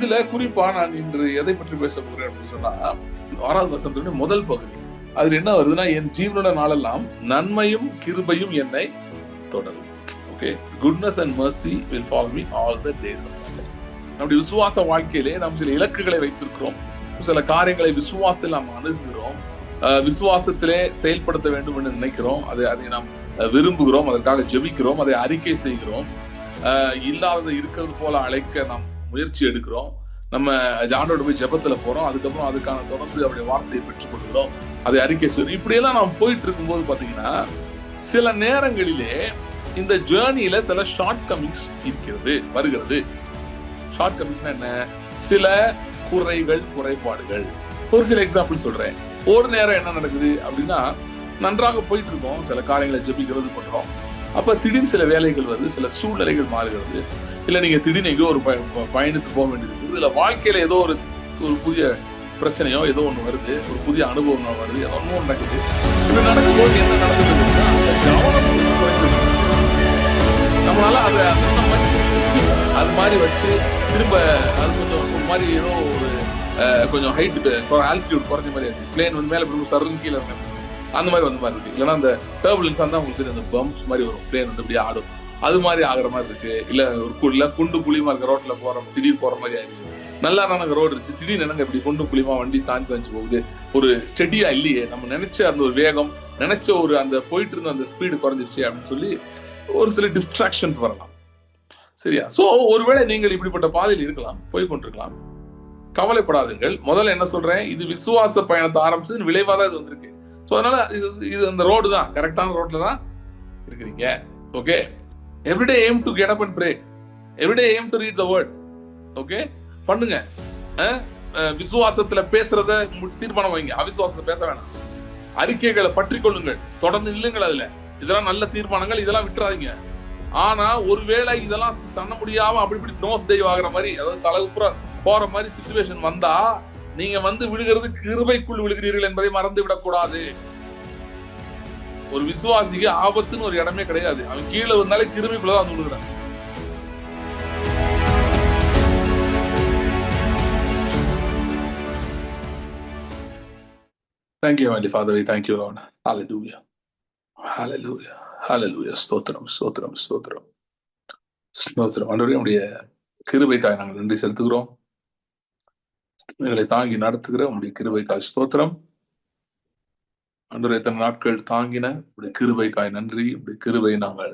இதுல குறிப்பா நான் இன்று எதை பற்றி பேச போகிறேன் அப்படின்னு சொன்னா, 6வது வசனத்துடைய முதல் பகுதி. அதுல என்ன வருதுன்னா, என் ஜீவனுள்ள நாளெல்லாம் நன்மையும் கிருபையும் என்னை தொடரும். Okay, goodness and mercy will follow me all the days of my life. நம்முடைய விசுவாச வாழ்க்கையிலே நாம் சில இலக்குகளை வைத்திருக்கிறோம். சில காரியங்களை விசுவாசத்தில் நாம் அணுகுகிறோம். விசுவாசத்திலே செயல்படுத்த வேண்டும் என்று நினைக்கிறோம். அதை நாம் விரும்புகிறோம். அதற்காக ஜெபிக்கிறோம். அதை அறிக்கை செய்கிறோம். இல்லாதது இருக்கிறது போல அழைக்க நாம் முயற்சி எடுக்கிறோம். நம்ம ஆண்டோட போய் ஜெபத்துல போறோம். அதுக்கப்புறம் அதுக்கான தொடர்ந்து அவருடைய வார்த்தையை பெற்றுக் கொள்கிறோம். அதை அறிக்கை செய்கிறோம். இப்படியெல்லாம் நாம் போயிட்டு இருக்கும்போது பாத்தீங்கன்னா, சில நேரங்களிலே இந்த ஜேர்னியில சில ஷார்ட் கமிங்ஸ் வருகிறது. ஷார்ட் கமிங்ஸ் என்ன? சில குறைபாடுகள். ஒரு சில எக்ஸாம்பிள் சொல்றேன். ஒரு நேரம் என்ன நடக்குது அப்படின்னா, நன்றாக போயிட்டு இருக்கோம், சில காரியங்களை ஜெபிக்கிறது பண்றோம். அப்ப திடீர்னு சில வேலைகள் வருது, சில சூழ்நிலைகள் மாறுகிறது. இல்ல நீங்க திடீர்னு எங்கேயோ ஒரு பயணித்து போக வேண்டியது இருக்குது. இல்ல வாழ்க்கையில ஏதோ ஒரு புதிய பிரச்சனையோ ஏதோ ஒண்ணு வருது, ஒரு புதிய அனுபவம் வருது, ஏதோ ஒண்ணு நடக்குது. இப்படி நடக்கும்போது என்ன நடக்குதுன்னா, கவனம் நம்மளால அது மாதிரி வச்சு திரும்ப அது கொஞ்சம் ஒரு மாதிரி ஏதோ ஒரு கொஞ்சம் ஹைட் ஆல்டிடியூட் குறைஞ்ச மாதிரி இருக்கு. பிளேன் வந்து மேல சருன்னு கீழே இருக்கு, அந்த மாதிரி வந்து மாதிரி இருக்கு. இல்லைன்னா அந்த டர்புலன்ஸ் தான் உங்களுக்கு அந்த பம்ப்ஸ் மாதிரி வரும், பிளேன் வந்து அப்படியே ஆடும், அது மாதிரி ஆகிற மாதிரி இருக்கு. இல்ல ஒரு குண்டு குழிமா இருக்க ரோட்ல திடீர் போற மாதிரி ஆயிருக்கு. நல்லா ரோடு இருந்துச்சு, திடீர்னு என்னங்க இப்படி குண்டு குழிமா வண்டி சாஞ்சு போகுது, ஒரு ஸ்டெடியா இல்லையே, நம்ம நினைச்ச அந்த ஒரு வேகம், நினைச்ச ஒரு அந்த போயிட்டு இருந்த அந்த ஸ்பீடு குறைஞ்சிச்சு அப்படின்னு சொல்லி ஒரு சில டிஸ்ட்ராக்ஷன்ஸ் வரலாம். சரியா? சோ ஒருவேளை நீங்கள் இப்படிப்பட்ட பாதையில் இருக்கலாம், போய் கொண்டிருக்கலாம். கவலைப்படாதுங்கள். முதல்ல என்ன சொல்றேன், இது விசுவாச பயணத்தை ஆரம்பிச்சது விளைவாதான் இது வந்திருக்கு. சோ அதனால இது அந்த ரோடு தான், கரெக்டான ரோட்ல தான் இருக்கிறீங்க. Okay, everyday aim to get up and pray. Everyday aim to read the word. Okay, பண்ணுங்க. விசுவாசத்துல பேசுறத தீர்மானம் வைங்க. அவிசுவாசத்துல பேச வேணாம். அறிக்கைகளை பற்றி கொள்ளுங்கள், தொடர்ந்து இல்லுங்கள். அதுல இதெல்லாம் நல்ல தீர்மானங்கள், இதெல்லாம் விட்டுறாதீங்க. ஆனா ஒருவேளை இதெல்லாம் தண்ண முடியாம அப்படி இப்படி நோஸ் டைவ் ஆகிற மாதிரி, அதாவது தலைப்புற போற மாதிரி சிச்சுவேஷன் வந்தா, நீங்க வந்து விழுகிறது கிருபைக்குள் விழுகிறீர்கள் என்பதை மறந்து விடக்கூடாது. ஒரு விசுவாசிக்கு ஆபத்துன்னு ஒரு இடமே கிடையாது. அவன் கீழே வந்தாலே கிருபைக்குள்ளதான் வந்து விழுகிறான். Thank you, Heavenly Father. We thank you, Lord. Hallelujah. Hallelujah. Hallelujah. ஸ்தோத்திரம், ஸ்தோத்திரம், ஸ்தோத்திரம், ஸ்தோத்திரம். ஆண்டவரே, உம்முடைய கிருபைக்காய் நாங்கள் நன்றி செலுத்துகிறோம். எங்களை தாங்கி நடத்துகிற உங்களுடைய கிருபைக்காய் ஸ்தோத்திரம். ஆண்டவரே, எத்தனை நாட்கள் தாங்கின உடைய கிருபைக்காய் நன்றி. உடைய கிருபை நாங்கள்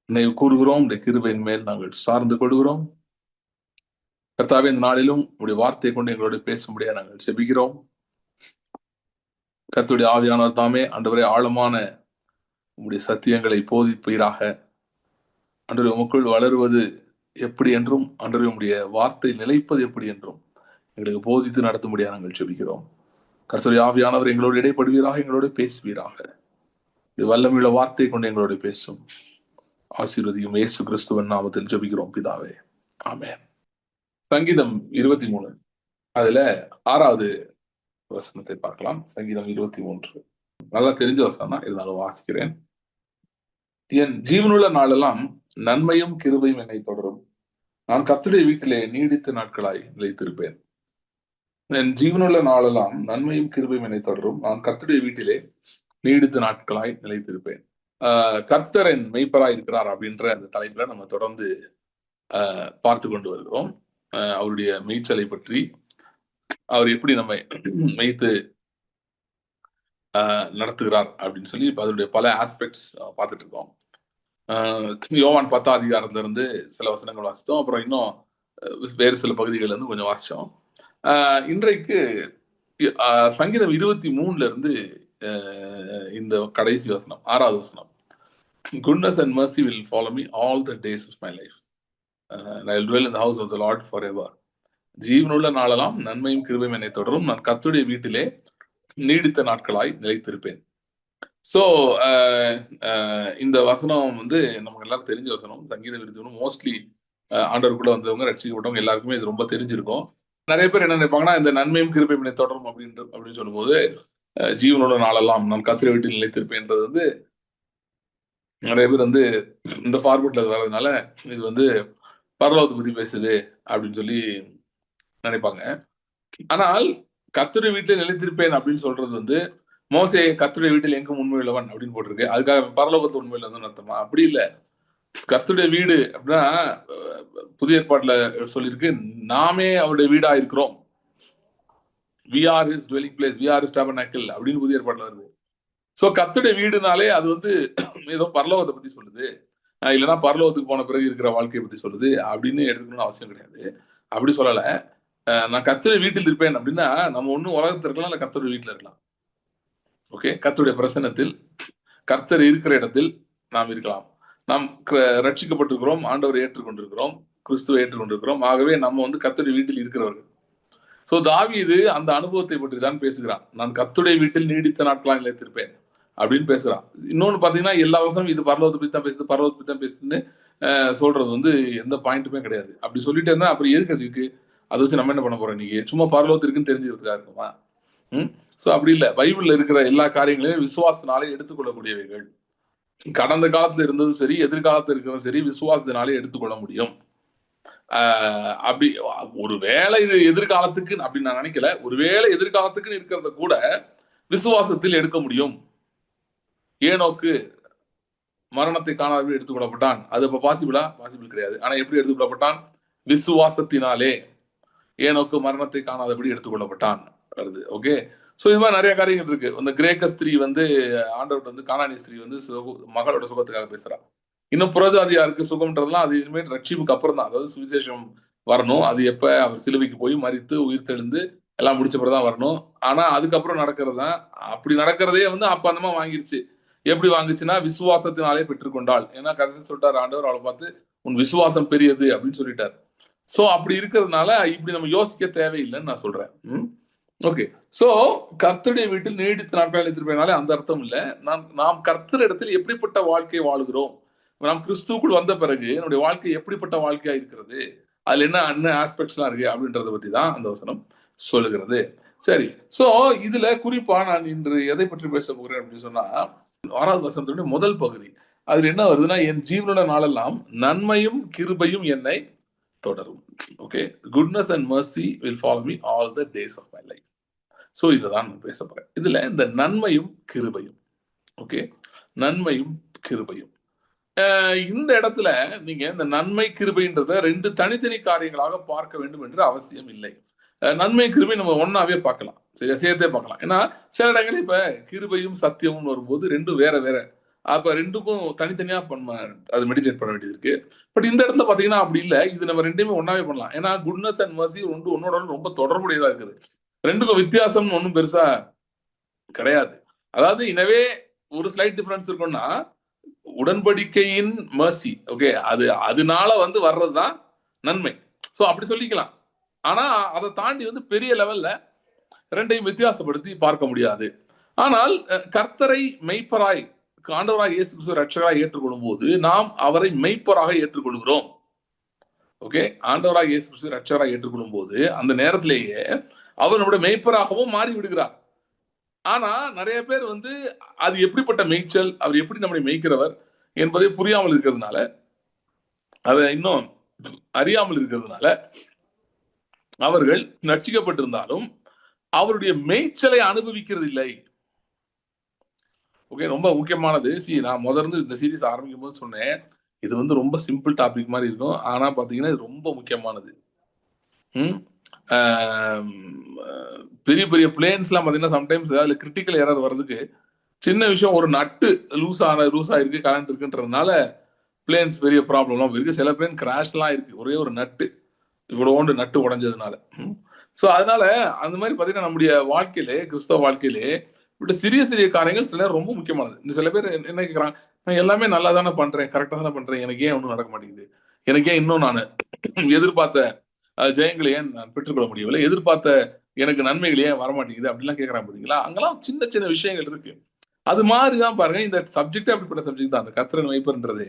நினைவு கூறுகிறோம். உடைய கிருபையின் மேல் நாங்கள் சார்ந்து கொள்கிறோம். கர்த்தாவே, இந்த நாளிலும் உடைய வார்த்தையை கொண்டு எங்களோட பேசும்படியா நாங்கள் ஜெபிக்கிறோம். கர்த்தருடைய ஆவியானவர் தாமே ஆண்டவரே ஆழமான உங்களுடைய சத்தியங்களை போதிப்பீராக. ஆண்டவரே, உமக்குள் வளருவது எப்படி என்றும், ஆண்டவரே உங்களுடைய வார்த்தை நிலைப்பது எப்படி என்றும் எங்களுக்கு போதித்து நடத்தும்படியா நாங்கள் ஜெபிக்கிறோம். கர்த்தருடைய ஆவியானவர் எங்களோடு இடைப்படுவீராக, எங்களோடு பேசுவீராக. வல்லமையுள்ள வார்த்தை கொண்டு எங்களோடு பேசும். ஆசீர்வதியும் இயேசு கிறிஸ்துவின் நாமத்தில் ஜெபிக்கிறோம் பிதாவே, ஆமென். சங்கீதம் 23, அதுல 6வது வசனத்தை பார்க்கலாம். சங்கீதம் 23 நல்லா தெரிஞ்ச வசனம் தான், இருந்தாலும் வாசிக்கிறேன். என் ஜீவனுள்ள நாளெல்லாம் நன்மையும் கிருபையும் என்னை தொடரும். நான் கர்த்தருடைய வீட்டிலே நீடித்த நாட்களாய் நிலைத்திருப்பேன். என் ஜீவனுள்ள நாளெல்லாம் நன்மையும் கிருபையும் என்னை தொடரும். நான் கர்த்தருடைய வீட்டிலே நீடித்த நாட்களாய் நிலைத்திருப்பேன். கர்த்தர் என் மெய்ப்பராய் இருக்கிறார் அப்படின்ற அந்த தலைப்புல நம்ம தொடர்ந்து பார்த்து கொண்டு வருகிறோம். அவருடைய மெய்ச்சலை பற்றி, அவர் எப்படி நம்ம மெய்த்து நடத்துகிறார் அப்படின்னு சொல்லி இப்ப அதனுடைய பல ஆஸ்பெக்ட்ஸ் பார்த்துட்டு இருக்கோம். யோவான் 10ஆம் அதிகாரத்துல இருந்து சில வசனங்கள் வாசித்தோம். அப்புறம் இன்னும் வேறு சில பகுதிகள்ல இருந்து கொஞ்சம் வாசிச்சோம். இன்றைக்கு சங்கீதம் 23 இருந்து இந்த கடைசி வசனம், 6வது வசனம். Goodness and mercy will follow me all the days of my life. And I will dwell in the house of the Lord forever. ஜீவனுள்ள நாளெல்லாம் நன்மையும் கிருபையும் என்னை தொடரும். நான் கர்த்தருடைய வீட்டிலே நீடித்த நாட்களாய் நிலைத்திருப்பேன். சோ இந்த வசனம் வந்து நமக்கு எல்லாரும் தெரிஞ்ச வசனம். சங்கீத விருது மோஸ்ட்லி ஆண்டவருக்குள்ள வந்தவங்க, ரட்சிக்கப்பட்டவங்க எல்லாருக்குமே இது ரொம்ப தெரிஞ்சிருக்கும். நிறைய பேர் என்ன நினைப்பாங்கன்னா, இந்த நன்மையும் கிருபையும் என்னை தொடரும் அப்படின்னு சொல்லும்போது, ஜீவனோட நாளெல்லாம் நான் கர்த்தருடைய வீட்டில் நிலைத்திருப்பேன்றது வந்து நிறைய பேர் வந்து இந்த ஃபார்மேட்ல வர்றதுனால இது வந்து பரலோகத்தை பத்தி பேசுது அப்படின்னு சொல்லி நினைப்பாங்க. ஆனால் கர்த்தருடைய வீட்டில் நிலைத்திருப்பேன் அப்படின்னு சொல்றது வந்து மோசே கர்த்தருடைய வீட்டில் எங்கும் உண்மையுள்ளவன் அப்படின்னு போட்டிருக்கு. அதுக்காக பரலோகத்தில் உண்மையுள்ளவன் அர்த்தமா? அப்படி இல்ல. கர்த்தருடைய வீடு அப்படின்னா புதிய ஏற்பாட்டுல சொல்லியிருக்கு, நாமே அவருடைய வீடா இருக்கிறோம். we are his dwelling place, we are his tabernacle அப்படின்னு புதிய ஏற்பாட்டுல வருது. சோ கர்த்தருடைய வீடுனாலே அது வந்து ஏதோ பரலோகத்தை பத்தி சொல்லுது, இல்லைன்னா பரலோகத்துக்கு போன பிறகு இருக்கிற வாழ்க்கையை பத்தி சொல்லுது அப்படின்னு எடுத்துக்கணும்னு அவசியம் கிடையாது. அப்படி சொல்லல. நான் கர்த்தருடைய வீட்டில் இருப்பேன் அப்படின்னா நம்ம ஒன்னும் உலகத்துல இருக்கலாம், இல்ல கர்த்தருடைய வீட்டுல இருக்கலாம். ஓகே, கர்த்தருடைய பிரசன்னத்தில், கர்த்தர் இருக்கிற இடத்தில் நாம் இருக்கலாம். நாம் ரட்சிக்கப்பட்டிருக்கிறோம், ஆண்டவரை ஏற்றுக்கொண்டிருக்கிறோம், கிறிஸ்துவை ஏற்றுக்கொண்டிருக்கிறோம். ஆகவே நம்ம வந்து கர்த்தருடைய வீட்டில் இருக்கிறவர்கள். சோ தாவீது அந்த அனுபவத்தை பற்றி தான் பேசுகிறான். நான் கர்த்தருடைய வீட்டில் நீடித்த நாட்களாக நிலைத்திருப்பேன் அப்படின்னு பேசுறான். இன்னொன்னு பாத்தீங்கன்னா எல்லா வருஷம் இது பரலோகத்தை பத்தி தான் பேசுது, பரலோகத்தை பத்தி தான் பேசுதுன்னு சொல்றது வந்து எந்த பாயிண்ட்டுமே கிடையாது. அப்படி சொல்லிட்டு இருந்தா அப்புறம் எதுக்கு அதுக்கு அதை வச்சு நம்ம என்ன பண்ண போறோம்? இன்னைக்கு சும்மா பரலோகத்திற்குன்னு தெரிஞ்சுக்கிறதுக்காக இருக்குமா? சோ அப்படி இல்லை. பைபிள்ல இருக்கிற எல்லா காரியங்களையும் விசுவாசத்தினாலே எடுத்துக்கொள்ளக்கூடியவைகள். கடந்த காலத்துல இருந்ததும் சரி, எதிர்காலத்துல இருக்கிறதும் சரி, விசுவாசத்தினாலே எடுத்துக்கொள்ள முடியும். அப்படி ஒருவேளை இது எதிர்காலத்துக்கு அப்படின்னு நான் நினைக்கல. ஒருவேளை எதிர்காலத்துக்குன்னு இருக்கிறத கூட விசுவாசத்தில் எடுக்க முடியும். ஏனோக்கு மரணத்தை காணாதபடி எடுத்துக்கொள்ளப்பட்டான். அது இப்ப பாசிபிளா? பாசிபிள் கிடையாது. ஆனா எப்படி எடுத்துக்கொள்ளப்பட்டான்? விசுவாசத்தினாலே ஏனோக்கு மரணத்தை காணாதபடி எடுத்துக்கொள்ளப்பட்டான் வருது. ஓகே, சோ இது மாதிரி நிறைய காரியங்கள் இருக்கு. அந்த கிரேக்க ஸ்திரீ வந்து ஆண்டவர்கிட்ட வந்து கானானிய ஸ்திரீ வந்து மகளோட சுகத்துக்காக பேசுறான். இன்னும் புறஜாதியாருக்கு சுகம்ன்றதுலாம் அது இனிமேல் ரட்சிப்புக்கு அப்புறம் தான். அதாவது சுவிசேஷம் வரணும். அது எப்ப அவர் சிலுவைக்கு போய் மரித்து உயிர் தெழுந்து எல்லாம் முடிச்ச பிறகுதான் வரணும். ஆனா அதுக்கப்புறம் நடக்கிறது தான். அப்படி நடக்கிறதே வந்து அப்ப அந்தமா வாங்கிருச்சு. எப்படி வாங்குச்சுன்னா விசுவாசத்தினாலே பெற்றுக்கொண்டாள். ஏன்னா கடைசி சொல்லிட்டார் ஆண்டவர், அவளை பார்த்து உன் விசுவாசம் பெரியது அப்படின்னு சொல்லிட்டார். சோ அப்படி இருக்கிறதுனால இப்படி நம்ம யோசிக்க தேவையில்லைன்னு நான் சொல்றேன். ஓகே, சோ கர்த்தருடைய வீட்டில் நீடித்த நாட்கள் நிலைத்திருப்பேனாலே அந்த அர்த்தம் இல்ல. நாம் கர்த்தர் இடத்தில் எப்படிப்பட்ட வாழ்க்கையை வாழுகிறோம், நாம் கிறிஸ்துக்குள் வந்த பிறகு என்னுடைய வாழ்க்கை எப்படிப்பட்ட வாழ்க்கையா இருக்கிறது, அதுல என்ன ஆஸ்பெக்ட்ஸ் எல்லாம் இருக்கு அப்படின்றத பத்தி தான் அந்த வசனம் சொல்லுகிறது. சரி, சோ இதுல குறிப்பா நான் இன்று எதை பற்றி பேச போகிறேன் அப்படின்னு சொன்னா 6வது வசனத்துடைய முதல் பகுதி. அதுல என்ன வருதுன்னா, என் ஜீவனுள்ள நாளெல்லாம் நன்மையும் கிருபையும் என்னை தொடரும். Okay, goodness and mercy will follow me all the days of my life. So இதுதான் நான் பேச போறேன். இதுல இந்த நன்மையும் கிருபையும், ஓகே, நன்மையும் கிருபையும், இந்த இடத்துல நீங்க இந்த நன்மை கிருபைன்றத ரெண்டு தனித்தனி காரியங்களாக பார்க்க வேண்டும் என்று அவசியம் இல்லை. நன்மை கிருபை நம்ம ஒன்னாவே பார்க்கலாம், சரியா, சேர்த்தே பார்க்கலாம். ஏன்னா சில இடங்களில் இப்ப கிருபையும் சத்தியமும் வரும்போது ரெண்டும் வேற வேற. அப்ப ரெண்டுக்கும் தனித்தனியா அது மெடிடேட் பண்ண வேண்டியது இருக்கு. பட் இந்த இடத்துல பாத்தீங்கன்னா அப்படி இல்லை. இது நம்ம ரெண்டையுமே ஒன்னாவே பண்ணலாம். ஏன்னா குட்னஸ் அண்ட் மர்சி ஒன்னோட ரொம்ப தொடர்புடையதா இருக்குது. ரெண்டுக்கும் வித்தியாசம் ஒன்றும் பெருசா கிடையாது. அதாவது எனவே ஒரு ஸ்லைட் டிஃபரன்ஸ் இருக்கும்னா உடன்படிக்கையின் மர்சி, ஓகே, அதனால வந்து வர்றதுதான் நன்மை. சோ அப்படி சொல்லிக்கலாம். ஆனா அதை தாண்டி வந்து பெரிய லெவல்ல ரெண்டையும் வித்தியாசப்படுத்தி பார்க்க முடியாது. ஆனால் கர்த்தரை மெய்ப்பராய் ஆண்டவராக இயேசு கிறிஸ்து ரட்சகராக ஏற்றுக்கொள்ளும் போது நாம் அவரை மெய்ப்பராக ஏற்றுக்கொள்கிறோம். ஓகே, ஆண்டவராக இயேசு கிறிஸ்து ரட்சகராக ஏற்றுக்கொள்ளும் போது அந்த நேரத்திலேயே அவர் நம்முடைய மெய்ப்பராகவும் மாறி விடுகிறார். ஆனா நிறைய பேர் வந்து அது எப்படிப்பட்ட மேய்ச்சல், அவர் எப்படி நம்மளை மேய்க்கிறவர் என்பதை புரியாமல் இருக்கிறதுனால, அதை இன்னும் அறியாமல் இருக்கிறதுனால அவர்கள் ரட்சிக்கப்பட்டிருந்தாலும் அவருடைய மேய்ச்சலை அனுபவிக்கிறது இல்லை. ஓகே, ரொம்ப முக்கியமானது. நான் முதல்ல இந்த சீரீஸ் ஆரம்பிக்கும் போது சொன்னேன், இது வந்து ரொம்ப சிம்பிள் டாபிக் மாதிரி இருக்கும். ஆனா பாத்தீங்கன்னா இது ரொம்ப முக்கியமானது. பெரிய பெரிய பிளேன்ஸ் எல்லாம் பாத்தீங்கன்னா சம்டைம்ஸ் அதுல கிரிட்டிக்கல் எரர் வர்றதுக்கு சின்ன விஷயம், ஒரு நட்டு லூஸ் ஆயிருக்கு, கரண்ட் இருக்குன்றதுனால பிளேன்ஸ் பெரிய ப்ராப்ளம்லாம் இருக்கு. சில பிளேன் கிராஷ்லாம் இருக்கு, ஒரே ஒரு நட்டு, இவ்வளோண்டு நட்டு உடஞ்சதுனால. ஸோ அதனால அந்த மாதிரி பார்த்தீங்கன்னா நம்முடைய வாழ்க்கையிலே, கிறிஸ்தவ வாழ்க்கையிலே இப்படி சிறிய சிறிய காரியங்கள் சில ரொம்ப முக்கியமானது. இந்த சில பேர் என்ன கேட்குறாங்க, நான் எல்லாமே நல்லா தானே பண்றேன், கரெக்டாக தானே பண்றேன், எனக்கு ஏன் ஒன்றும் நடக்க மாட்டேங்குது, எனக்கு ஏன் இன்னும் நான் எதிர்பார்த்த ஜெயங்களை ஏன் நான் பெற்றுக்கொள்ள முடியவில்லை, எதிர்பார்த்த எனக்கு நன்மைகள் ஏன் வரமாட்டேங்குது அப்படிலாம் கேட்குறாங்க பார்த்தீங்களா. அங்கெல்லாம் சின்ன சின்ன விஷயங்கள் இருக்கு. அது மாதிரிதான் பாருங்க இந்த சப்ஜெக்ட், அப்படிப்பட்ட சப்ஜெக்ட் தான் அந்த கர்த்தரை வைப்பர்ன்றது.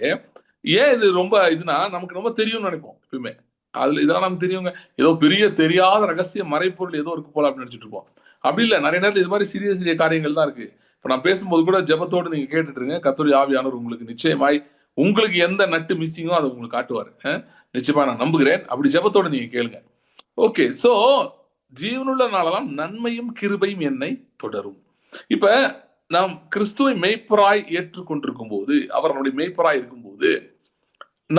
ஏன் இது ரொம்ப இதுனா நமக்கு ரொம்ப தெரியும்னு நினைப்போம் எப்பயுமே. அதுல இதெல்லாம் நமக்கு தெரியுங்க, ஏதோ பெரிய தெரியாத ரகசிய மறைப்பொருள் ஏதோ இருக்கு போல அப்படின்னு நினைச்சிட்டு இருப்போம். அப்படி இல்லை, நிறைய நேரத்தில் இது மாதிரி சிறிய சிறிய காரியங்கள் தான் இருக்கு. இப்ப நான் பேசும்போது கூட ஜெபத்தோடு நீங்க கேட்டுட்டு இருங்க, கர்த்தருடைய ஆவியானவர் உங்களுக்கு நிச்சயமாய் உங்களுக்கு எந்த நட்டு மிஸ்ஸிங்கோ அதை உங்களுக்கு காட்டுவாரு. நிச்சயமா நான் நம்புகிறேன். அப்படி ஜெபத்தோடு நீங்க கேளுங்க. ஓகே, சோ ஜீவனுள்ள நாளெல்லாம் நன்மையும் கிருபையும் என்னை தொடரும். இப்ப நாம் கிறிஸ்துவை மெய்ப்பராய் ஏற்றுக்கொண்டிருக்கும் போது, அவர் நம்முடைய மெய்ப்பராய் இருக்கும்போது,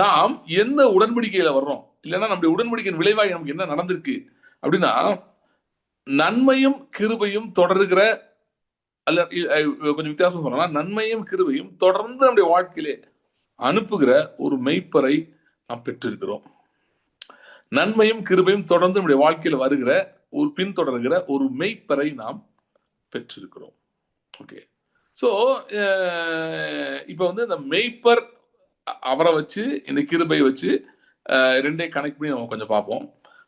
நாம் எந்த உடன்படிக்கையில வர்றோம், இல்லைன்னா நம்முடைய உடன்படிக்கையின் விளைவாய் நமக்கு என்ன நடந்திருக்கு அப்படின்னா, நன்மையும் கிருபையும் தொடருகிற, அல்ல கொஞ்சம் வித்தியாசம் சொல்லலாம், நன்மையும் கிருபையும் தொடர்ந்து நம்முடைய வாழ்க்கையிலே அனுப்புகிற ஒரு மெய்ப்பரை நாம் பெற்றிருக்கிறோம். நன்மையும் கிருபையும் தொடர்ந்து நம்முடைய வாழ்க்கையில் வருகிற ஒரு பின்தொடர்கிற ஒரு மெய்ப்பரை நாம் பெற்றிருக்கிறோம். ஓகே, ஸோ இப்போ வந்து இந்த மெய்ப்பர் அவரை வச்சு இந்த கிருபை வச்சு ரெண்டே கனெக்ட் பண்ணி நம்ம கொஞ்சம் பார்ப்போம்.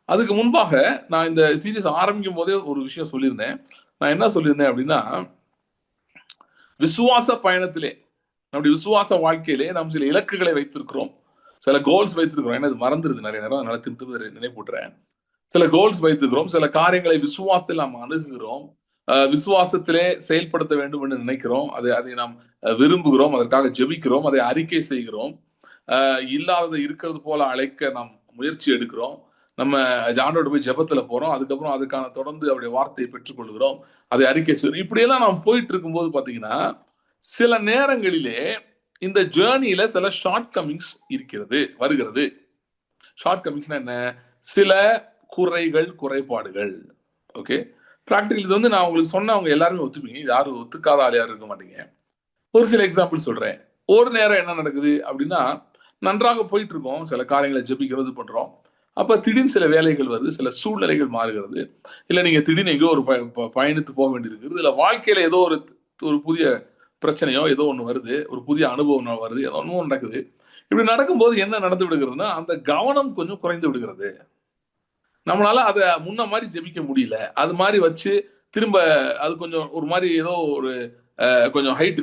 அதுக்கு முன்பாக நான் இந்த சீரீஸ் ஆரம்பிக்கும் போதே ஒரு விஷயம் சொல்லியிருந்தேன். நான் என்ன சொல்லியிருந்தேன் அப்படின்னா, விசுவாச பயணத்திலே, நம்முடைய விசுவாச வாழ்க்கையிலே நாம் சில இலக்குகளை வைத்திருக்கிறோம், சில கோல்ஸ் வைத்திருக்கிறோம். ஏன்னா இது மறந்துருது நிறைய நேரம், அதனால திரும்ப நினைப்பூட்டுறேன். சில கோல்ஸ் வைத்திருக்கிறோம், சில காரியங்களை விசுவாசத்தில் நாம் அணுகுகிறோம், விசுவாசத்திலே செயல்படுத்த வேண்டும் என்று நினைக்கிறோம், அதை நாம் விரும்புகிறோம், அதற்காக ஜெபிக்கிறோம், அதை அறிக்கை செய்கிறோம், இல்லாதது இருக்கிறது போல அழைக்க நாம் முயற்சி எடுக்கிறோம், நம்ம ஆண்டோட போய் ஜெபத்துல போறோம், அதுக்கப்புறம் அதுக்கான தொடர்ந்து அவருடைய வார்த்தையை பெற்றுக்கொள்கிறோம், அதை அறிக்கை செய்கிறோம். இப்படியெல்லாம் நாம் போயிட்டு இருக்கும்போது பாத்தீங்கன்னா, சில நேரங்களிலே இந்த ஜேர்னியில சில ஷார்ட் கமிங்ஸ் வருகிறது. ஷார்ட் கமிங்ஸ்னா என்ன? சில குறைபாடுகள். ஓகே, பிராக்டிகல் இது வந்து நான் உங்களுக்கு சொன்ன அவங்க எல்லாருமே ஒத்துப்பீங்க, யாரும் ஒத்துக்காத ஆள் யாரும் இருக்க மாட்டீங்க. ஒரு சில எக்ஸாம்பிள் சொல்றேன். ஒரு நேரம் என்ன நடக்குது அப்படின்னா, நன்றாக போயிட்டு இருக்கோம், சில காரியங்களை ஜெபிக்கிறது பண்றோம், அப்ப திடீர்னு சில வேலைகள் வருது, சில சூழ்நிலைகள் மாறுகிறது, இல்ல நீங்க திடீர்னு எங்கேயோ ஒரு பயணித்து போக வேண்டியிருக்கிறது, இல்ல வாழ்க்கையில ஏதோ ஒரு புதிய பிரச்சனையோ ஏதோ ஒன்று வருது, ஒரு புதிய அனுபவம் வருது, ஏதோ ஒன்றும் நடக்குது. இப்படி நடக்கும்போது என்ன நடந்து விடுகிறதுனா, அந்த கவனம் கொஞ்சம் குறைந்து விடுகிறது. நம்மளால அதை முன்ன மாதிரி ஜெபிக்க முடியல. அது மாதிரி வச்சு திரும்ப அது கொஞ்சம் ஒரு மாதிரி ஏதோ ஒரு கொஞ்சம் ஹைட்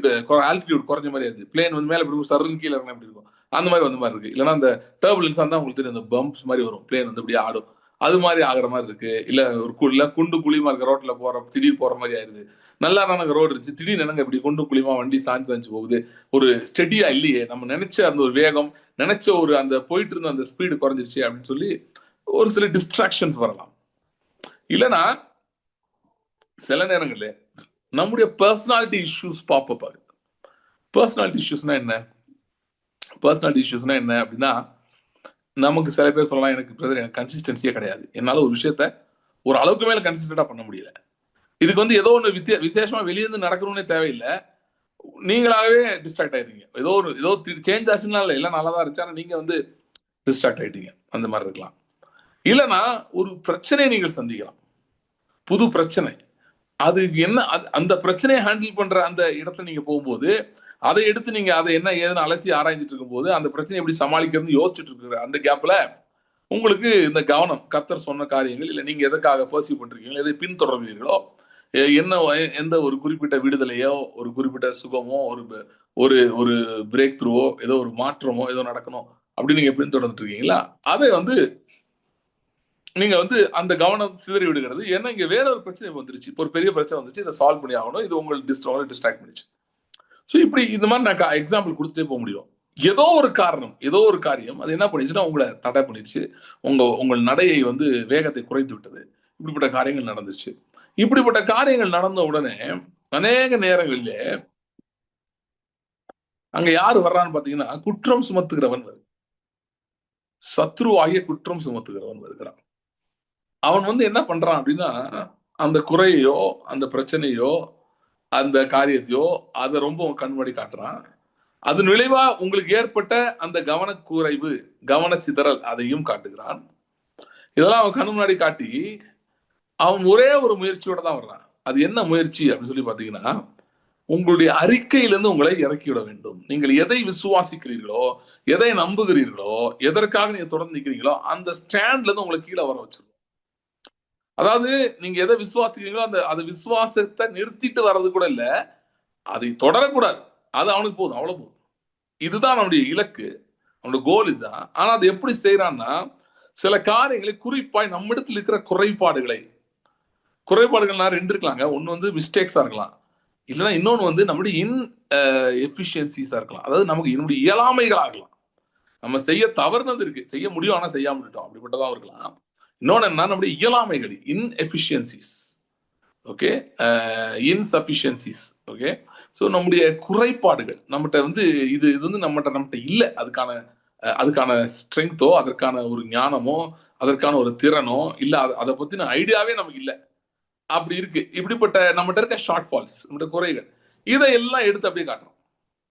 ஆல்டிடியூட் குறைஞ்ச மாதிரி இருக்கு. பிளேன் வந்து மேலே இப்படி சருன்னு கீழே இறங்க அப்படி இருக்கும், அந்த மாதிரி வந்த மாதிரி இருக்கு. இல்லைன்னா அந்த டர்புலன்ஸ் தான் உங்களுக்கு தெரியும், அந்த பம்ப்ஸ் மாதிரி வரும், பிளேன் வந்து இப்படியே ஆடும், அது மாதிரி ஆகிற மாதிரி இருக்கு. இல்ல ஒரு குண்டு குழிமா இருக்க ரோட்ல திடீர் போற மாதிரி ஆயிருது. நல்லா தானங்க ரோடு இருந்துச்சு, திடீர்னு என்னங்க இப்படி குண்டு குழிமா வண்டி சாஞ்சு போகுது, ஒரு ஸ்டெடியா இல்லையே, நம்ம நினைச்ச அந்த ஒரு வேகம், நினைச்ச ஒரு அந்த போயிட்டு இருந்த அந்த ஸ்பீடு குறைஞ்சிருச்சு அப்படின்னு சொல்லி ஒரு சில டிஸ்ட்ராக்ஷன்ஸ் வரலாம். இல்லைன்னா சில நேரங்களில் நம்முடைய பர்சனாலிட்டி இஷ்யூஸ் பாப்பப் ஆகுது. பர்சனாலிட்டி இஷ்யூஸ்னா என்ன அப்படின்னா, நமக்கு சில பேர் சொல்லலாம், எனக்கு கன்சிஸ்டன்சியே கிடையாது, என்னால ஒரு விஷயத்த ஒரு அளவுக்கு மேல கன்சிஸ்டண்டா பண்ண முடியல. இதுக்கு வந்து ஏதோ ஒன்று விசேஷமா வெளியிருந்து நடக்கணும்னே தேவையில்லை, நீங்களாவே டிஸ்ட்ராக்ட் ஆயிடுறீங்க. ஏதோ சேஞ்ச் ஆச்சுன்னா இல்லை நல்லா தான் இருந்துச்சு, ஆனால் நீங்க வந்து டிஸ்ட்ராக்ட் ஆயிட்டீங்க, அந்த மாதிரி இருக்கலாம். இல்லைன்னா ஒரு பிரச்சனையை நீங்கள் சந்திக்கலாம், புது பிரச்சனை, அது என்ன, அந்த பிரச்சனையை ஹேண்டில் பண்ற அந்த இடத்துல நீங்க போகும்போது அதை எடுத்து நீங்க அதை என்ன ஏதுன்னு அலசி ஆராய்ஞ்சிட்டு இருக்கும் போது அந்த பிரச்சனை எப்படி சமாளிக்கிறது யோசிச்சுட்டு இருக்கிற அந்த கேப்ல உங்களுக்கு இந்த கவனம், கர்த்தர் சொன்ன காரியங்கள், இல்லை நீங்க எதற்காக பர்சீவ் பண்றீங்களோ, எதை பின்தொடர்கிறீர்களோ, என்ன எந்த ஒரு குறிப்பிட்ட விடுதலையோ, ஒரு குறிப்பிட்ட சுகமோ, ஒரு ஒரு பிரேக் த்ரூவோ, ஏதோ ஒரு மாற்றமோ ஏதோ நடக்கணும் அப்படின்னு நீங்க பின்தொடர்ந்துட்டு இருக்கீங்களா, அதை வந்து நீங்க வந்து அந்த கவனம் சிதறி விடுகிறது. ஏன்னா இங்க வேற ஒரு பிரச்சனை வந்துருச்சு, ஒரு பெரிய பிரச்சனை வந்துச்சு, இதை சால்வ் பண்ணி ஆகணும், இது உங்களுக்கு டிஸ்ட்ராக்ட் பண்ணிச்சு. ஸோ இப்படி இந்த மாதிரி நான் எக்ஸாம்பிள் கொடுத்துட்டே போக முடியும். ஏதோ ஒரு காரணம், ஏதோ ஒரு காரியம் அது என்ன பண்ணிடுச்சுன்னா உங்களை தடை பண்ணிடுச்சு, உங்கள் நடையை வந்து வேகத்தை குறைத்து விட்டது, இப்படிப்பட்ட காரியங்கள் நடந்துச்சு. இப்படிப்பட்ட காரியங்கள் நடந்த உடனே அநேக நேரங்களிலே அங்க யாரு வர்றான்னு பாத்தீங்கன்னா, குற்றம் சுமத்துகிறவன் வருது, சத்ருவாகிய குற்றம் சுமத்துகிறவன் வருகிறான். அவன் வந்து என்ன பண்றான் அப்படின்னா, அந்த குறையோ அந்த பிரச்சனையோ அந்த காரியத்தையோ அதை ரொம்ப கண்மூடி காட்டுறான். அதன் விளைவா உங்களுக்கு ஏற்பட்ட அந்த கவனக்குறைவு, கவன சிதறல் அதையும் காட்டுகிறான். இதெல்லாம் அவன் கண் முன்னாடி காட்டி அவன் ஒரே ஒரு முயற்சியோட தான் வர்றான். அது என்ன முயற்சி அப்படின்னு சொல்லி பாத்தீங்கன்னா, உங்களுடைய அறிக்கையிலிருந்து உங்களை இறக்கிவிட வேண்டும். நீங்கள் எதை விசுவாசிக்கிறீர்களோ, எதை நம்புகிறீர்களோ, எதற்காக நீங்க தொடர்ந்து நிற்கிறீங்களோ அந்த ஸ்டாண்ட்ல இருந்து உங்களை கீழே வர வச்சிருக்கும். அதாவது நீங்க எதை விசுவாசிக்கிறீங்களோ அந்த விசுவாசத்தை நிறுத்திட்டு வர்றது கூட இல்ல, அதை தொடரக்கூடாது, அது அவனுக்கு போதும், அவ்வளவு போதும். இதுதான் நம்முடைய இலக்கு, நம்முடைய கோல் இதுதான். ஆனா அது எப்படி செய்யறான்னா, சில காரியங்களை குறிப்பாய் நம்மிடத்தில் இருக்கிற குறைபாடுகள்லாம் ரெண்டு இருக்கலாங்க. ஒன்னு வந்து மிஸ்டேக்ஸா இருக்கலாம், இல்லைன்னா இன்னொன்னு வந்து நம்முடைய எஃபிஷியன்சிஸா இருக்கலாம். அதாவது நமக்கு என்னுடைய இயலாமைகளா இருக்கலாம், நம்ம செய்ய தவறுனது இருக்கு, செய்ய முடியும் ஆனா செய்யாம விட்டோம், அப்படிப்பட்டதான் இருக்கலாம். இன்னொன்னு என்ன, நம்முடைய இயலாமைகள், இன்எஃபிஷியன்சிஸ், ஓகே, இன்சஃபிஷியன்சிஸ், ஓகே. ஸோ நம்முடைய குறைபாடுகள் நம்மகிட்ட வந்து இது இது வந்து நம்மகிட்ட இல்லை. அதுக்கான ஸ்ட்ரென்த்தோ, அதற்கான ஒரு ஞானமோ, அதற்கான ஒரு திறனோ இல்லை, அதை பத்தின ஐடியாவே நமக்கு இல்லை. அப்படி இருக்கு. இப்படிப்பட்ட நம்மகிட்ட இருக்க ஷார்ட் ஃபால்ஸ், நம்மகிட்ட குறைகள், இதையெல்லாம் எடுத்து அப்படியே காட்டுறோம்.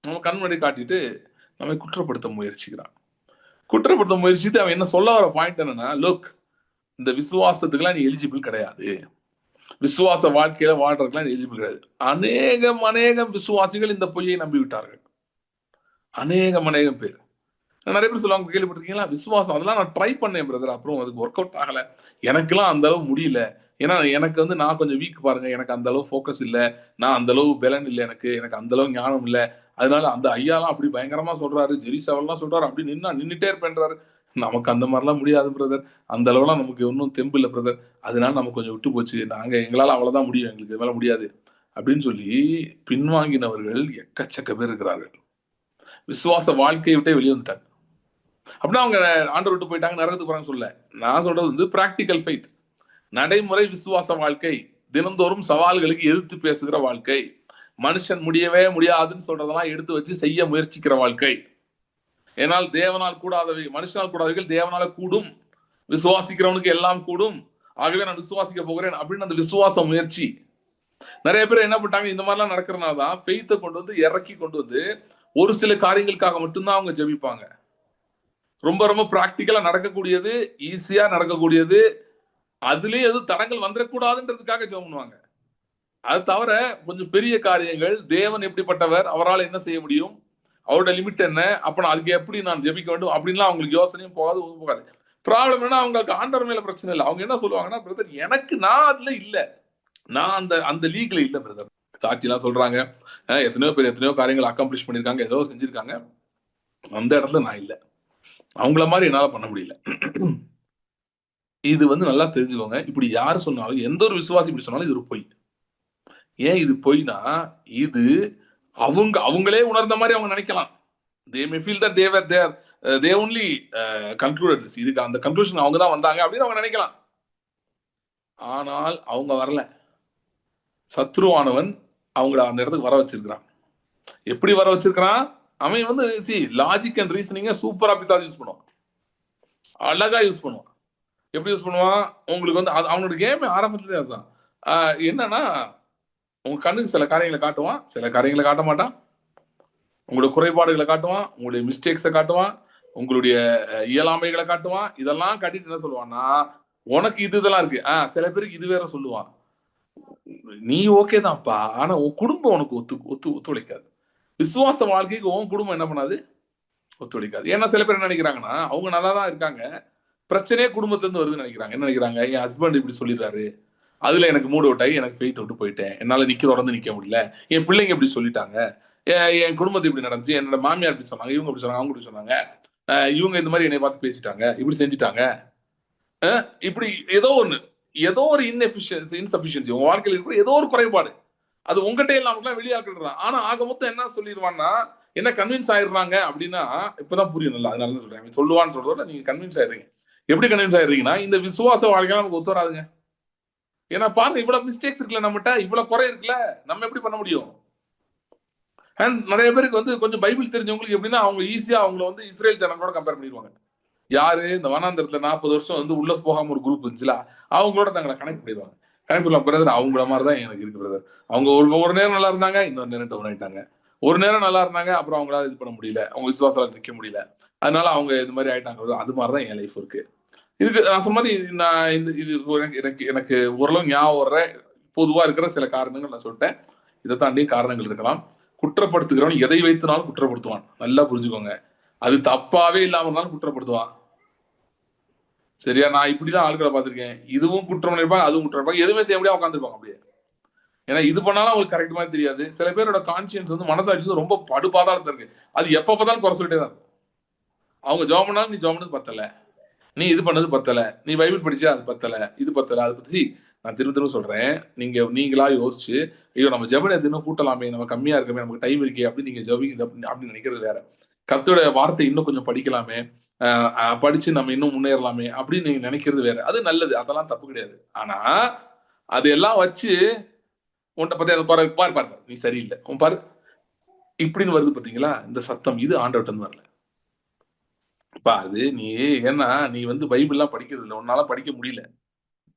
நம்ம கண்மணி காட்டிட்டு நம்ம குற்றப்படுத்த முயற்சிக்கிறான். குற்றப்படுத்த முயற்சித்து அவன் என்ன சொல்ல வர பாயிண்ட் என்னன்னா, லுக், இந்த விசுவாசத்துக்குலாம் நீ எலிஜிபிள் கிடையாது, விசுவாச வாழ்க்கையில வாழ்றதுக்குலாம் எலிஜிபிள் கிடையாது. அநேகம் விசுவாசிகள் இந்த பொய்யை நம்பி விட்டார்கள். அநேகம் பேர். நிறைய பேர் சொல்லுவாங்க, கேள்விப்பட்டிருக்கீங்களா, விசுவாசம் அதெல்லாம் நான் ட்ரை பண்ணேன் பிரதர், அப்புறம் அதுக்கு ஒர்க் அவுட் ஆகல, எனக்குலாம் அந்த அளவு முடியல, ஏன்னா எனக்கு வந்து நான் கொஞ்சம் வீக் பாருங்க, எனக்கு அந்த அளவு ஃபோக்கஸ் இல்லை, நான் அந்த அளவு பெலன் இல்லை, எனக்கு அந்த அளவு ஞானம் இல்லை, அதனால அந்த ஐயாலாம் அப்படி பயங்கரமா சொல்றாரு, ஜெரிசாவெல்லாம் சொல்றாரு, அப்படி நின்றுட்டே இருப்பேன்றாரு. நமக்கு அந்த மாதிரிலாம் முடியாது பிரதர், அந்த அளவுலாம் நமக்கு ஒன்றும் தெம்பு இல்லை பிரதர், அதனால நமக்கு கொஞ்சம் விட்டு போச்சு, எங்களால் அவ்வளோதான் முடியும், எங்களுக்கு மேலே முடியாது அப்படின்னு சொல்லி பின்வாங்கினவர்கள் எக்கச்சக்க பேர் இருக்கிறார்கள். விசுவாச வாழ்க்கையை விட்டே வெளியே வந்துட்டாங்க. அப்படின்னா அவங்க ஆண்டவர் விட்டு போயிட்டாங்க, நரகத்துக்கு போறாங்க சொல்ல. நான் சொல்றது வந்து பிராக்டிக்கல் ஃபெய்த், நடைமுறை விசுவாச வாழ்க்கை, தினந்தோறும் சவால்களுக்கு எதிர்த்து பேசுகிற வாழ்க்கை, மனுஷன் முடியவே முடியாதுன்னு சொல்றதெல்லாம் எடுத்து வச்சு செய்ய முயற்சிக்கிற வாழ்க்கை. ஏனால் தேவனால் கூடாதவை, மனுஷனால் கூடாதவைகள் தேவனால கூடும், விசுவாசிக்கிறவனுக்கு எல்லாம் கூடும், ஆகவே நான் விசுவாசிக்க போகிறேன் அப்படின்னு அந்த விசுவாச முயற்சி. நிறைய பேர் என்ன பண்ணிட்டாங்க, இந்த மாதிரிலாம் நடக்கிறதுனால தான் ஃபெய்த்தை கொண்டு வந்து இறக்கி கொண்டு வந்து ஒரு சில காரியங்களுக்காக மட்டும்தான் அவங்க ஜெபிப்பாங்க. ரொம்ப ரொம்ப பிராக்டிக்கலா நடக்கக்கூடியது, ஈஸியா நடக்கக்கூடியது, அதுலயே எதுவும் தடங்கள் வந்துடக்கூடாதுன்றதுக்காக ஜெபம் பண்ணுவாங்க. அது தவிர கொஞ்சம் பெரிய காரியங்கள், தேவன் எப்படிப்பட்டவர், அவரால் என்ன செய்ய முடியும், அவரோட லிமிட் என்ன, அப்ப நான் அதுக்கு எப்படி நான் ஜெபிக்க வேண்டும் அப்படின்லாம் அவங்களுக்கு யோசனையும் போகாது. ப்ராப்ளம் என்ன, அவங்களுக்கு ஆண்டவர் மேல பிரச்சனை இல்லை. அவங்க என்ன சொல்லுவாங்கன்னா, பிரதர் நான் அதுல இல்ல, நான் அந்த லீக்ல இல்ல பிரதர். சாட்சிலாம் சொல்றாங்க, எத்தனையோ காரியங்கள் அக்காம்ப்ளிஷ் பண்ணிருக்காங்க, ஏதோ செஞ்சிருக்காங்க, அந்த இடத்துல நான் இல்லை, அவங்கள மாதிரி என்னால பண்ண முடியல. இது வந்து நல்லா தெரிஞ்சுக்கோங்க. இப்படி யாரு சொன்னாலும், எந்த ஒரு விசுவாசி இப்படி சொன்னாலும் இது ஒரு பொய். ஏன் இது பொய்னா, இது அவங்களே உணர்ந்த மாதிரி அவங்க நினைக்கலாம். They may feel that they only concluded this. இதுக்கு அந்த கன்க்ளூஷன் அவங்க தான் வந்தாங்க அப்படின்னு அவங்க நினைக்கலாம். ஆனால் அவங்க வரல. சத்ருவானவன் அவங்கள அந்த இடத்துக்கு வர வச்சிருக்கிறான். எப்படி வர வச்சிருக்கிறான், அவன் வந்து லாஜிக் அண்ட் ரீசனிங்க சூப்பரா பிசாசு யூஸ் பண்ணுவான், அழகா யூஸ் பண்ணுவான். எப்படி யூஸ் பண்ணுவான், உங்களுக்கு வந்து அவனோட கேம் ஆரம்பத்துலேயே அதுதான். என்னன்னா, உங்க கண்ணுக்கு சில காரியங்களை காட்டுவான், சில காரியங்களை காட்ட மாட்டான். உங்களோட குறைபாடுகளை காட்டுவான், உங்களுடைய மிஸ்டேக்ஸை காட்டுவான், உங்களுடைய இயலாமைகளை காட்டுவான். இதெல்லாம் காட்டிட்டு என்ன சொல்லுவான்னா, உனக்கு இதெல்லாம் இருக்கு, சில பேருக்கு இது வேற சொல்லுவான். நீ ஓகே தான்ப்பா, ஆனா உன் குடும்பம் உனக்கு ஒத்துழைக்காது. விசுவாச வாழ்க்கைக்கு உன் குடும்பம் என்ன பண்ணாது, ஒத்துழைக்காது. ஏன்னா சில பேர் என்ன நினைக்கிறாங்கன்னா, அவங்க நல்லா தான் இருக்காங்க, பிரச்சனையே குடும்பத்துல இருந்து வருதுன்னு நினைக்கிறாங்க. என்ன நினைக்கிறாங்க, என் ஹஸ்பண்ட் இப்படி சொல்லிடுறாரு, அதுல எனக்கு மூட் அவுட் ஆகி எனக்கு ஃபெய்த் விட்டு போயிட்டேன், என்னால தொடர்ந்து நிக்க முடியல, என் பிள்ளைங்க இப்படி சொல்லிட்டாங்க, என் குடும்பத்தை இப்படி நடந்துச்சு, என்னோட மாமியார் இப்படி சொன்னாங்க, இவங்க இப்படி சொன்னாங்க, அவங்க இப்படி சொன்னாங்க, இவங்க இந்த மாதிரி என்னை பார்த்து பேசிட்டாங்க, இப்படி செஞ்சுட்டாங்க, இப்படி ஏதோ ஒரு இன்சபிஷியன்சி உங்க வாழ்க்கையில் இருக்கிற ஏதோ ஒரு குறைபாடு, அது உங்ககிட்ட இல்லாம வெளியாக்குறான். ஆனா ஆக மொத்தம் என்ன சொல்லிடுவான்னா, என்ன கன்வின்ஸ் ஆயிடுறாங்க அப்படின்னா, இப்பதான் புரியும் நல்லா, அதனால சொல்றேன், சொல்லுவான்னு சொல்றத நீங்க கன்வின்ஸ் ஆயிடுறீங்க. எப்படி கன்வின்ஸ் ஆயிடுறீங்கன்னா, இந்த விசுவாச வாழ்க்கையில நமக்கு ஒத்து வராதுங்க. ஏன்னா பாருங்க, இவ்வளவு மிஸ்டேக்ஸ் இருக்குல்ல, நம்மகிட்ட இவ்வளவு குறை இருக்குல்ல, நம்ம எப்படி பண்ண முடியும்? அண்ட் நிறைய பேருக்கு வந்து கொஞ்சம் பைபிள் தெரிஞ்சவங்களுக்கு எப்படின்னா, அவங்க ஈஸியா அவங்கள வந்து இஸ்ரேல் ஜனங்களோட கம்பேர் பண்ணிடுவாங்க. யாரு, இந்த வனாந்தரத்துல 40 வருஷம் வந்து உள்ள போகாம ஒரு குரூப் இருந்துச்சுல, அவங்களோட தங்களை கனெக்ட் பண்ணிடுவாங்க. கனெக்ட் பண்ணலாம் பிரதர், அவங்கள மாதிரி தான் எனக்கு இருக்கு பிரதர். அவங்க ஒரு நேரம் நல்லா இருந்தாங்க, இன்னொரு நேரம் டவுன் ஆயிட்டாங்க. ஒரு நேரம் நல்லா இருந்தாங்க, அப்புறம் அவங்களால இது பண்ண முடியல, அவங்க விசுவாசால நிக்க முடியல, அதனால அவங்க இது மாதிரி ஆயிட்டாங்க. அது மாதிரிதான் என் லைஃப் இருக்கு. இதுக்கு நான் சொன்ன மாதிரி நான் எனக்கு ஓரளவு ஞாபகம் வர்ற பொதுவா இருக்கிற சில காரணங்கள் நான் சொல்லிட்டேன். இதை தாண்டி காரணங்கள் இருக்கலாம். குற்றப்படுத்துகிறவன் எதை வைத்துனாலும் குற்றப்படுத்துவான், நல்லா புரிஞ்சுக்கோங்க. அது தப்பாவே இல்லாம இருந்தாலும் குற்றப்படுத்துவான். சரியா, நான் இப்படிதான் ஆட்களை பார்த்திருக்கேன். இதுவும் குற்றம் நினைப்பாங்க, அதுவும் குற்றம் நினைப்பாங்க, எதுவுமே செய்ய முடியாது உட்காந்துருப்பாங்க அப்படியே. ஏன்னா இது பண்ணாலும் அவங்களுக்கு கரெக்ட் மாதிரி தெரியாது. சில பேரோட கான்சியன்ஸ் வந்து, மனசாட்சி வந்து ரொம்ப படுபாதாளத்துல இருக்கு. அது எப்ப பார்த்தாலும் குறை சொல்லிட்டே தான். அவங்க ஜாப் பண்ணாலும், நீ ஜாப் பண்ணது பத்தல, நீ இது பண்ணது பத்தல, நீ பைபிள் படிச்சா அது பத்தல, இது பத்தல, அது பத்தி நான் திரும்ப சொல்றேன். நீங்களா யோசிச்சு, ஐயோ நம்ம ஜெபனை தினம் கூட்டலாமே, நம்ம கம்மியா இருக்கமே, நமக்கு டைம் இருக்கே அப்படின்னு நீங்க ஜபி அப்படின்னு நினைக்கிறது வேற. கர்த்தருடைய வார்த்தை இன்னும் கொஞ்சம் படிக்கலாமே, படிச்சு நம்ம இன்னும் முன்னேறலாமே அப்படின்னு நீங்க நினைக்கிறது வேற. அது நல்லது, அதெல்லாம் தப்பு கிடையாது. ஆனா அதெல்லாம் வச்சு உன்கிட்ட பத்தி அதை பாரு பாரு பாரு நீ சரியில்லை உன் பாரு இப்படின்னு வருது பாத்தீங்களா, இந்த சத்தம் இது ஆண்டவர்கிட்ட வரல. இப்ப அது நீ ஏன்னா நீ வந்து பைபிள்லாம் படிக்கிறது இல்லை, உன்னால படிக்க முடியல.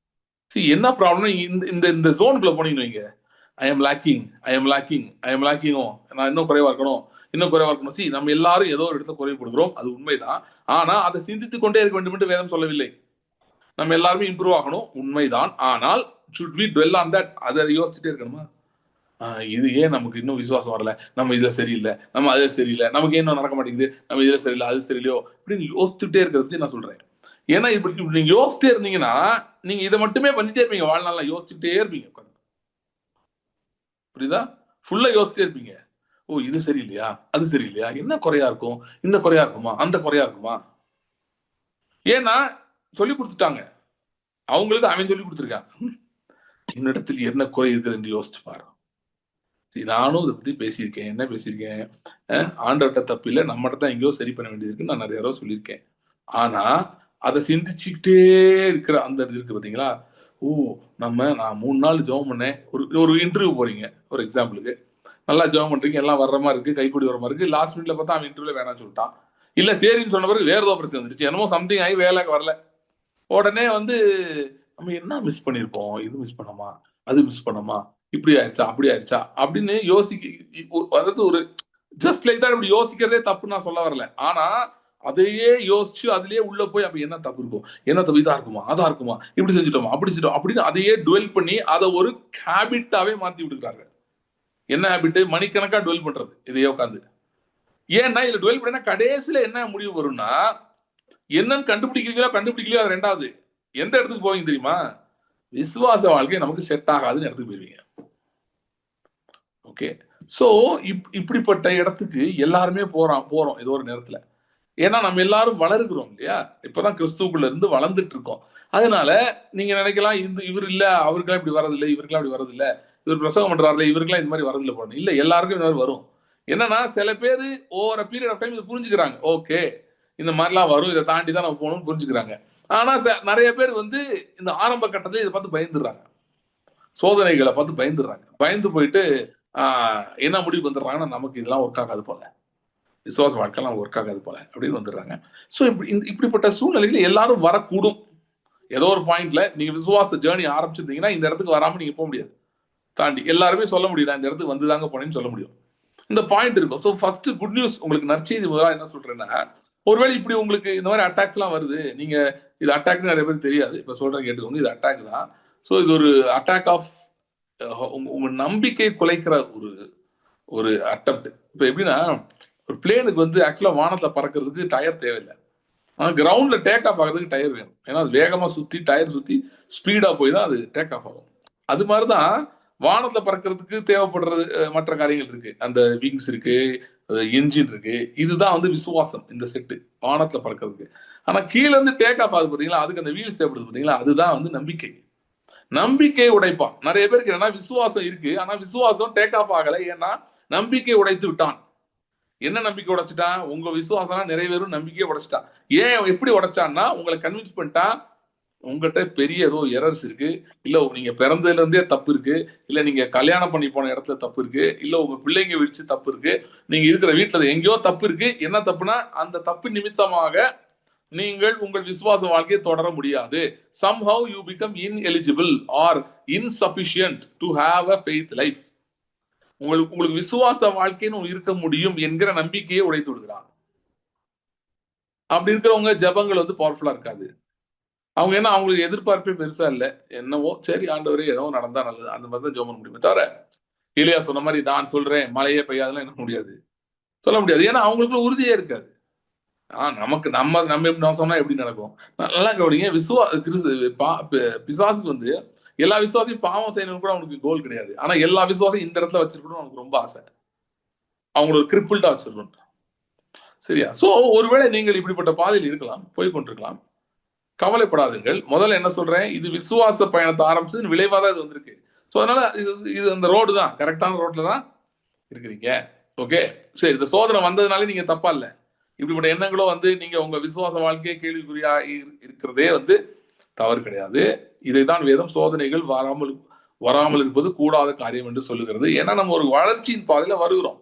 என்ன ப்ராப்ளம், இந்த இந்த இந்த ஜோனுக்குள்ள போனீங்கன்னு வைங்க, I am lacking, I am lacking, I am லேக்கிங்கோ, நான் இன்னும் குறைவா இருக்கணும், இன்னும் குறைவா இருக்கணும். நம்ம எல்லாரும் ஏதோ ஒரு இடத்துல குறைவுபடுகிறோம், அது உண்மைதான். ஆனா அதை சிந்தித்துக் கொண்டே இருக்க வேண்டும் என்று வேதம் சொல்லவில்லை. நம்ம எல்லாருமே இம்ப்ரூவ் ஆகணும், உண்மைதான். ஆனால் should we dwell on that, அதை யோசிச்சுட்டே இருக்கணுமா? இது ஏன் நமக்கு இன்னும் விசுவாசம் வரல, நம்ம இதுல சரியில்லை, நம்ம அதுல சரியில்லை, நமக்கு ஏன் இன்னும் நடக்க மாட்டேங்குது, நம்ம இதுல சரியில்லை அது சரியில்லையோ அப்படின்னு யோசிச்சுட்டே இருக்கிறது நான் சொல்றேன். ஏன்னா இப்படி நீங்க யோசிச்சுட்டே இருந்தீங்கன்னா நீங்க இதை மட்டுமே பண்ணிட்டே இருப்பீங்க, வாழ்நாள்ல யோசிச்சுட்டே இருப்பீங்க. புரியுதா? ஃபுல்லா யோசிச்சுட்டே இருப்பீங்க. ஓ இது சரியில்லையா, அது சரியில்லையா, என்ன குறையா இருக்கும், இந்த குறையா இருக்குமா, அந்த குறையா இருக்குமா. ஏன்னா சொல்லி கொடுத்துட்டாங்க, அவங்களுக்கு அவன் சொல்லி கொடுத்துருக்கான். என்னிடத்தில் என்ன குறை இருக்குது என்று யோசிச்சு பாரு. நானும் இதை பத்தி பேசியிருக்கேன். என்ன பேசியிருக்கேன், ஆண்டவர்கிட்ட தப்பு இல்லை, நம்மகிட்ட தான் எங்கேயோ சரி பண்ண வேண்டியது இருக்குன்னு நான் நிறைய தடவை சொல்லியிருக்கேன். ஆனா அதை சிந்திச்சுக்கிட்டே இருக்கிற அந்த இது இருக்கு பாத்தீங்களா. ஓ நான் 3 நாள் ஜெபம் பண்ணேன், ஒரு இன்டர்வியூ போறீங்க ஒரு எக்ஸாம்பிளுக்கு, நல்லா ஜெபம் பண்றீங்க, எல்லாம் வர்ற மாதிரி இருக்கு, கைக்கூடி வர மாதிரி இருக்கு. லாஸ்ட் மினிட்ல பார்த்தா அவன் இன்டர்வியூல வேணாம்னு சொல்லிட்டான். இல்ல சரின்னு சொன்ன பிறகு வேற ஏதோ பிரச்சனை வந்துருச்சு, என்னமோ சம்திங் ஆகி வேலை வரல. உடனே வந்து நம்ம என்ன மிஸ் பண்ணிருப்போம், இது மிஸ் பண்ணோமா, அது மிஸ் பண்ணோமா, இப்படி ஆயிடுச்சா அப்படி ஆயிடுச்சா அப்படின்னு அதாவது ஒரு ஜஸ்ட் லைக் தான் இப்படி யோசிக்கிறதே தப்பு நான் சொல்ல வரல. ஆனா அதையே யோசிச்சு அதுலயே உள்ள போய் அப்ப என்ன தப்பு இருக்கும், என்ன தப்பு, இதா இருக்குமா அதா இருக்குமா, இப்படி செஞ்சுட்டோமா அப்படி செஞ்சிட்டோம் அப்படின்னு அதையே டுவெல் பண்ணி அதை ஒரு ஹேபிட்டாவே மாத்தி விடுறாங்க. என்ன ஹேபிட், மணிக்கணக்கா டுவெல் பண்றது இதையே உட்காந்து. ஏன்னா இதுல டுவெல் பண்ணா கடைசியில என்ன முடிவு வரும்னா, என்னன்னு கண்டுபிடிக்கலையோ அது ரெண்டாவது, எந்த இடத்துக்கு போவீங்க தெரியுமா, விசுவாச வாழ்க்கை நமக்கு செட் ஆகாதுன்னு இடத்துக்கு போயிருவீங்க. ஓகே, சோ இப்படிப்பட்ட இடத்துக்கு எல்லாருமே போறோம் ஏதோ ஒரு நேரத்துல. ஏன்னா நம்ம எல்லாரும் வளருகிறோம் இல்லையா, இப்பதான் கிறிஸ்துவுக்குள்ள இருந்து வளர்ந்துட்டு இருக்கோம். அதனால நீங்க நினைக்கலாம் இவர் இல்ல அவருக்கெல்லாம் இப்படி வரதில்லை, இவருக்கெல்லாம் இப்படி வரதில்லை, இவர் பிரசவம் பண்றாருல இவருக்கெல்லாம் இந்த மாதிரி வரதில்லை போடணும் இல்ல, எல்லாருக்கும் இந்த மாதிரி வரும். என்னன்னா சில பேர் ஓவர பீரியட் ஆஃப் டைம் இது புரிஞ்சுக்கிறாங்க, ஓகே இந்த மாதிரிலாம் வரும், இதை தாண்டி தான் நம்ம போகணும்னு புரிஞ்சுக்கிறாங்க. ஆனா நிறைய பேர் வந்து இந்த ஆரம்ப கட்டத்துல இதை பார்த்து பயந்துடுறாங்க, சோதனைகளை பார்த்து பயந்துடுறாங்க. பயந்து போயிட்டு என்ன முடிவு வந்துடுறாங்கன்னா, நமக்கு இதெல்லாம் ஒர்க் ஆகாது போல, விசுவாச வாழ்க்கைலாம் ஒர்க் ஆகாது போல அப்படின்னு வந்துடுறாங்க. ஸோ இப்படிப்பட்ட சூழ்நிலைகள் எல்லாரும் வரக்கூடும். ஏதோ ஒரு பாயிண்ட்ல நீங்க விசுவாச ஜேர்னி ஆரம்பிச்சிருந்தீங்கன்னா இந்த இடத்துக்கு வராம நீங்க போக முடியாது. தாண்டி எல்லாருமே சொல்ல முடியும், இந்த இடத்துக்கு வந்துதாங்க போனேன்னு சொல்ல முடியும். இந்த பாயிண்ட் இருக்கும். ஸோ ஃபர்ஸ்ட் குட் நியூஸ், உங்களுக்கு நற்செய்தி முதல்ல என்ன சொல்றேன்னா, ஒருவேளை இப்படி உங்களுக்கு இந்த மாதிரி அட்டாக்ஸ் எல்லாம் வருது, நீங்க இது அட்டாக்னு நிறைய பேர் தெரியாது, இப்ப சொல்றேன் கேட்டுக்கோங்க, இது அட்டாக் தான். ஸோ இது ஒரு அட்டாக் ஆஃப் உங்க நம்பிக்கை குலைக்கிற ஒரு ஒரு அட்டம்ப்ட். இப்ப எப்படின்னா, ஒரு பிளேனுக்கு வந்து ஆக்சுவலா வானத்துல பறக்கிறதுக்கு டயர் தேவையில்லை, ஆனால் கிரவுண்ட்ல டேக் ஆஃப் ஆகிறதுக்கு டயர் வேணும். ஏன்னா அது வேகமா சுத்தி டயர் சுத்தி ஸ்பீடா போய் தான் அது டேக் ஆஃப் ஆகும். அது மாதிரிதான் வானத்தை பறக்கிறதுக்கு தேவைப்படுறது மற்ற காரியங்கள் இருக்கு, அந்த விங்ஸ் இருக்கு, என்ஜின் இருக்கு. இதுதான் வந்து விசுவாசம், இந்த செட்டு வானத்துல பறக்கிறதுக்கு. ஆனா கீழே இருந்து டேக் ஆஃப் ஆகுது பாத்தீங்களா, அதுக்கு அந்த வீல்ஸ் தேவைப்படுது பாத்தீங்களா, அதுதான் வந்து நம்பிக்கை. நம்பிக்கையை உடைப்பான். நிறைய பேருக்கு என்னன்னா விசுவாசம் இருக்கு, ஆனா விசுவாசம் டேக் ஆஃப் ஆகலை, ஏன்னா நம்பிக்கை உடைத்து விட்டான். என்ன நம்பிக்கை உடைச்சிட்டான், உங்க விசுவாசம் நிறைவேறும் நம்பிக்கையை உடைச்சிட்டான். ஏன் எப்படி உடைச்சான்னா, உங்களை கன்வின்ஸ் பண்ணிட்டான் உங்ககிட்ட பெரிய ஏதோ எரர்ஸ் இருக்கு, இல்ல நீங்க பிறந்ததுல இருந்தே தப்பு இருக்கு, இல்ல நீங்க கல்யாணம் பண்ணி போன இடத்துல தப்பு இருக்கு, இல்ல உங்க பிள்ளைங்க வச்சு தப்பு இருக்கு, நீங்க இருக்கிற வீட்டுல எங்கேயோ தப்பு இருக்கு. என்ன தப்புனா, அந்த தப்பு நிமித்தமாக நீங்கள் உங்கள் விசுவாச வாழ்க்கையை தொடர முடியாது. somehow you become ineligible or insufficient to have a faith life. உங்களுக்கு விசுவாச வாழ்க்கைன்னு இருக்க முடியும் என்கிற நம்பிக்கையை உடைத்து விடுகிறான். அப்படி இருக்கிறவங்க ஜபங்கள் வந்து பவர்ஃபுல்லா இருக்காது. அவங்க என்ன, அவங்களுக்கு எதிர்பார்ப்பே பெருசா இல்ல, என்னவோ சரி ஆண்டவரே ஏதோ நடந்தா நல்லது, அந்த மாதிரி தான் ஜெபம் பண்ண முடியுமே தவிர, எலியா சொன்ன மாதிரி நான் சொல்றேன் மழையே பெய்யாதெல்லாம் என்ன முடியாது, சொல்ல முடியாது. ஏன்னா அவங்களுக்குள்ள உறுதியே இருக்காது. நமக்கு நம்ம சொன்னா எப்படி நடக்கும். நல்லா கவனிங்க, பிசாசுக்கு வந்து எல்லா விசுவாசையும் பாவம் செய்யணும்னு கூட அவனுக்கு கோல் கிடையாது. ஆனா எல்லா விசுவாசையும் இந்த இடத்துல வச்சிருக்கணும் அவனுக்கு ரொம்ப ஆசை, அவங்களோட கிரிப்பிள்டா வச்சிருக்கணும். சரியா? சோ ஒருவேளை நீங்கள் இப்படிப்பட்ட பாதையில் இருக்கலாம், போய்கொண்டிருக்கலாம், கவலைப்படாதீர்கள். முதல்ல என்ன சொல்றேன், இது விசுவாச பயணத்தை ஆரம்பிச்சது விளைவாதான் இது வந்திருக்கு. ஸோ அதனால இது அந்த ரோடு தான், கரெக்டான ரோட்ல தான் இருக்கிறீங்க. ஓகே, சரி, இந்த சோதனை வந்ததுனாலே நீங்க தப்பா இல்லை, இப்படிப்பட்ட எண்ணங்களோ நீங்க உங்க விசுவாச வாழ்க்கையை கேள்விக்குறியா இருக்கிறதே தவறு கிடையாது. இதைதான் வேதம் சோதனைகள் வராமல் வராமல் இருப்பது கூடாத காரியம் என்று சொல்லுகிறது. ஏன்னா நம்ம ஒரு வளர்ச்சியின் பாதையில வருகிறோம்.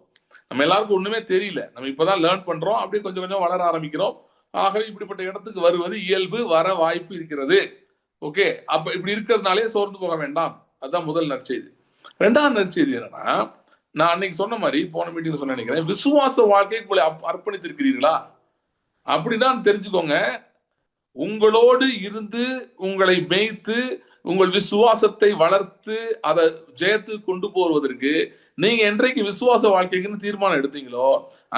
நம்ம எல்லாருக்கும் ஒண்ணுமே தெரியல, நம்ம இப்பதான் லேர்ன் பண்றோம், அப்படியே கொஞ்சம் கொஞ்சம் வளர ஆரம்பிக்கிறோம். ஆகவே இப்படிப்பட்ட இடத்துக்கு வருவது இயல்பு, வர வாய்ப்பு இருக்கிறது. ஓகே, அப்ப இப்படி இருக்கிறதுனாலே சோர்ந்து போக வேண்டாம். அதுதான் முதல் நற்செய்தி. ரெண்டாவது நற்செய்தி என்னன்னா, நான் அன்னைக்கு சொன்ன மாதிரி போன மீட்டிங் சொன்ன நினைக்கிறேன், விசுவாச வாழ்க்கைக்கு உங்களை அர்ப்பணித்திருக்கிறீர்களா அப்படின்னா தெரிஞ்சுக்கோங்க. உங்களோடு இருந்து உங்களை மேய்த்து உங்கள் விசுவாசத்தை வளர்த்து அதை ஜெயத்து கொண்டு போவதற்கு நீங்க என்றைக்கு விசுவாச வாழ்க்கைக்குன்னு தீர்மானம் எடுத்தீங்களோ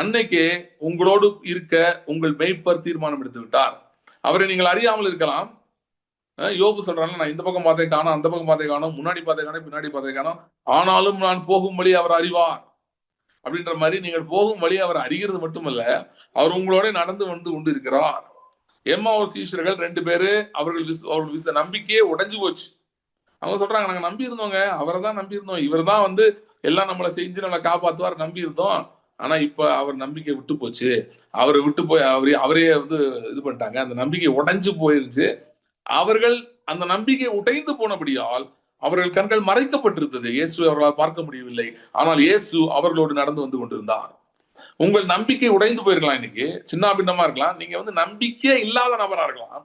அன்னைக்கே உங்களோடு இருக்க உங்கள் மேய்ப்பர் தீர்மானம் எடுத்து விட்டார். அவரை நீங்கள் அறியாமல் இருக்கலாம். யோபு சொல்றாங்க, நான் இந்த பக்கம் பார்த்தே காணும், அந்த பக்கம் பார்த்தே காணும், முன்னாடி பார்த்தே காணும், பின்னாடி பார்த்தே காணும், ஆனாலும் நான் போகும் வழி அவர் அறிவார் அப்படின்ற மாதிரி நீங்கள் போகும் வழி அவர் அறிகிறது மட்டுமல்ல, அவர் உங்களோட நடந்து வந்து கொண்டு இருக்கிறார். எம்மாவூர் சீஷர்கள் 2 பேரு அவர்கள் நம்பிக்கையே உடைஞ்சு போச்சு. அவங்க சொல்றாங்க, நாங்க நம்பி இருந்தோங்க, அவரை தான் நம்பி இருந்தோம், இவர் தான் எல்லாம் நம்மளை செஞ்சு நம்மளை காப்பாத்துவார் நம்பி இருந்தோம். ஆனா இப்ப அவர் நம்பிக்கை விட்டு போச்சு, அவரை விட்டு போய் அவரே இது பண்ணிட்டாங்க. அந்த நம்பிக்கை உடைஞ்சு போயிருச்சு. அவர்கள் அந்த நம்பிக்கை உடைந்து போனபடியால் அவர்கள் கண்கள் மறைக்கப்பட்டிருந்தது. இயேசு அவர்களால் பார்க்க முடியவில்லை. ஆனால் இயேசு அவர்களோடு நடந்து வந்து கொண்டிருந்தார். உங்கள் நம்பிக்கை உடைந்து போயிருக்கலாம், இன்னைக்கு சின்ன பின்னமா இருக்கலாம், நீங்க நம்பிக்கையே இல்லாத நபரா இருக்கலாம்.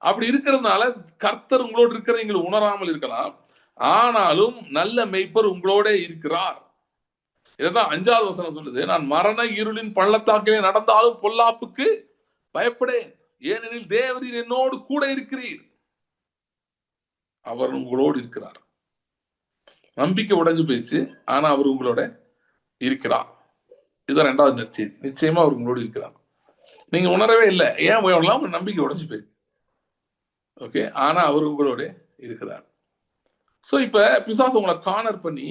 அப்படி இருக்கிறதுனால கர்த்தர் உங்களோடு இருக்கிறத நீங்கள் உணராமல் இருக்கலாம். ஆனாலும் நல்ல மெய்ப்பர் உங்களோட இருக்கிறார். இதான் 5வது வசனம் சொல்லுது, நான் மரண இருளின் பள்ளத்தாக்கிலே நடந்தாலும் பொல்லாப்புக்கு பயப்படேன், ஏனெனில் தேவரீர் என்னோடு கூட இருக்கிறீர். அவர் உங்களோடு இருக்கிறார். நம்பிக்கை உடைஞ்சு போயிடுச்சு, ஆனா அவர் உங்களோட இருக்கிறார். இதுதான் 2வது நற்செய்தி. நிச்சயமா அவர் உங்களோடு இருக்கிறார். நீங்க உணரவே இல்லை, ஏன் உங்க நம்பிக்கை உடைஞ்சு போயிருக்கு. ஓகே, ஆனா அவர் உங்களோட இருக்கிறார். சோ இப்ப பிசாசு உங்களை கார்னர் பண்ணி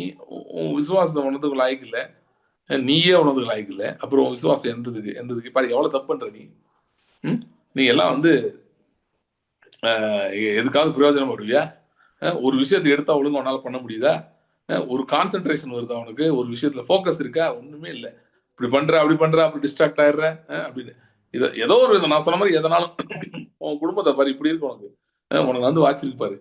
உன் விசுவாசம் உணர்ந்துக்கு லாய்க்கு இல்லை, நீயே உணர்ந்துக்கு லாய்க்கு இல்லை, அப்புறம் உன் விசுவாசம் எந்ததுக்கு பாரு, எவ்வளவு தப்பு பண்ற நீ எல்லாம் எதுக்காவது பிரயோஜனம் வருவியா? ஒரு விஷயத்தை எடுத்தா ஒழுங்கு அவனால பண்ண முடியுதா? ஒரு கான்சென்ட்ரேஷன் வருதா அவனுக்கு? ஒரு விஷயத்துல போக்கஸ் இருக்கா? ஒண்ணுமே இல்லை. இப்படி பண்ற அப்படி பண்ற, அப்படி டிஸ்ட்ராக்ட் ஆயிடுற அப்படின்னு ஏதோ ஒரு நான் சொன்ன மாதிரி எதனாலும் உன் குடும்பத்தை பாரு, இப்படி இருக்கு உனக்கு வாட்சிருக்கு பாரு,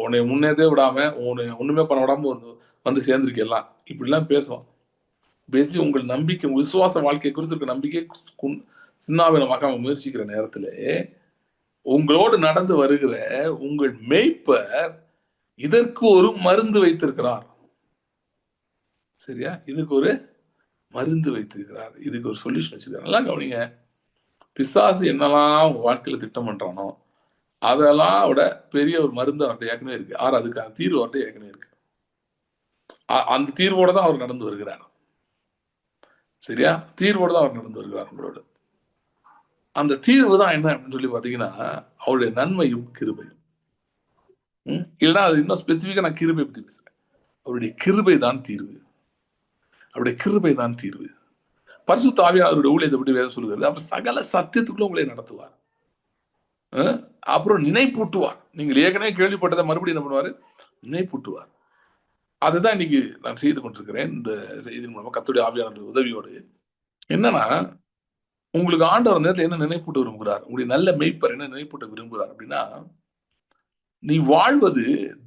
உன்னை முன்னேற்றே விடாம உன்னை ஒண்ணுமே பண்ண விடாம சேர்ந்திருக்கு எல்லாம், இப்படிலாம் பேசுவான். பேசி உங்கள் நம்பிக்கை, விசுவாச வாழ்க்கை குறித்து இருக்க நம்பிக்கை சின்னாவினமாக முயற்சிக்கிற நேரத்துல உங்களோடு நடந்து வருகிற உங்கள் மேய்ப்பர் இதற்கு ஒரு மருந்து வைத்திருக்கிறார். சரியா? இதுக்கு ஒரு மருந்து வைத்திருக்கிறார், இதுக்கு ஒரு சொல்யூஷன் வச்சிருக்காரு. நல்லா கவனிங்க. பிசாசு என்னெல்லாம் வாழ்க்கையில திட்டம் பண்றானோ அதெல்லாம் விட பெரிய ஒரு மருந்து அவர்கிட்ட ஏற்கனவே இருக்கு. அதுக்கான தீர்வு அவர்கிட்ட ஏற்கனவே இருக்கு. அந்த தீர்வோட தான் அவர் நடந்து வருகிறார். சரியா? தீர்வோட தான் அவர் நடந்து வருகிறார் உங்களோட. அந்த தீர்வு தான் என்ன அப்படின்னு சொல்லி பாத்தீங்கன்னா, அவருடைய நன்மையும் கிருபையும். இல்லைன்னா அது இன்னும் ஸ்பெசிபிக்கா நான் கிருபை பத்தி பேசுறேன். அவருடைய கிருபை தான் தீர்வு. அவருடைய கிருபை தான் தீர்வு. பரிசுத்த ஆவியானவருடைய ஊழியத்தை பற்றி வேதம் சொல்லுகிறது. அப்ப சகல சத்தியத்துக்குள்ள உங்களை நடத்துவார், அப்புறம் நினைப்பூட்டுவார். நீங்கள் ஏற்கனவே கேள்விப்பட்டதை மறுபடியும் என்ன பண்ணுவாரு? நினைப்பூட்டுவார். அதுதான் இன்னைக்கு நான் செய்து கொண்டிருக்கிறேன். இந்த செய்தி மூலமா கர்த்தருடைய ஆவியானவருடைய உதவியோடு என்னன்னா, உங்களுக்கு ஆண்டவர் நேரத்தில் என்ன நினைப்பூட்ட விரும்புகிறார், உங்களுடைய நல்ல மெய்ப்பர் என்ன நினைப்பூட்ட விரும்புகிறார் அப்படின்னா, நீ வாழ்வது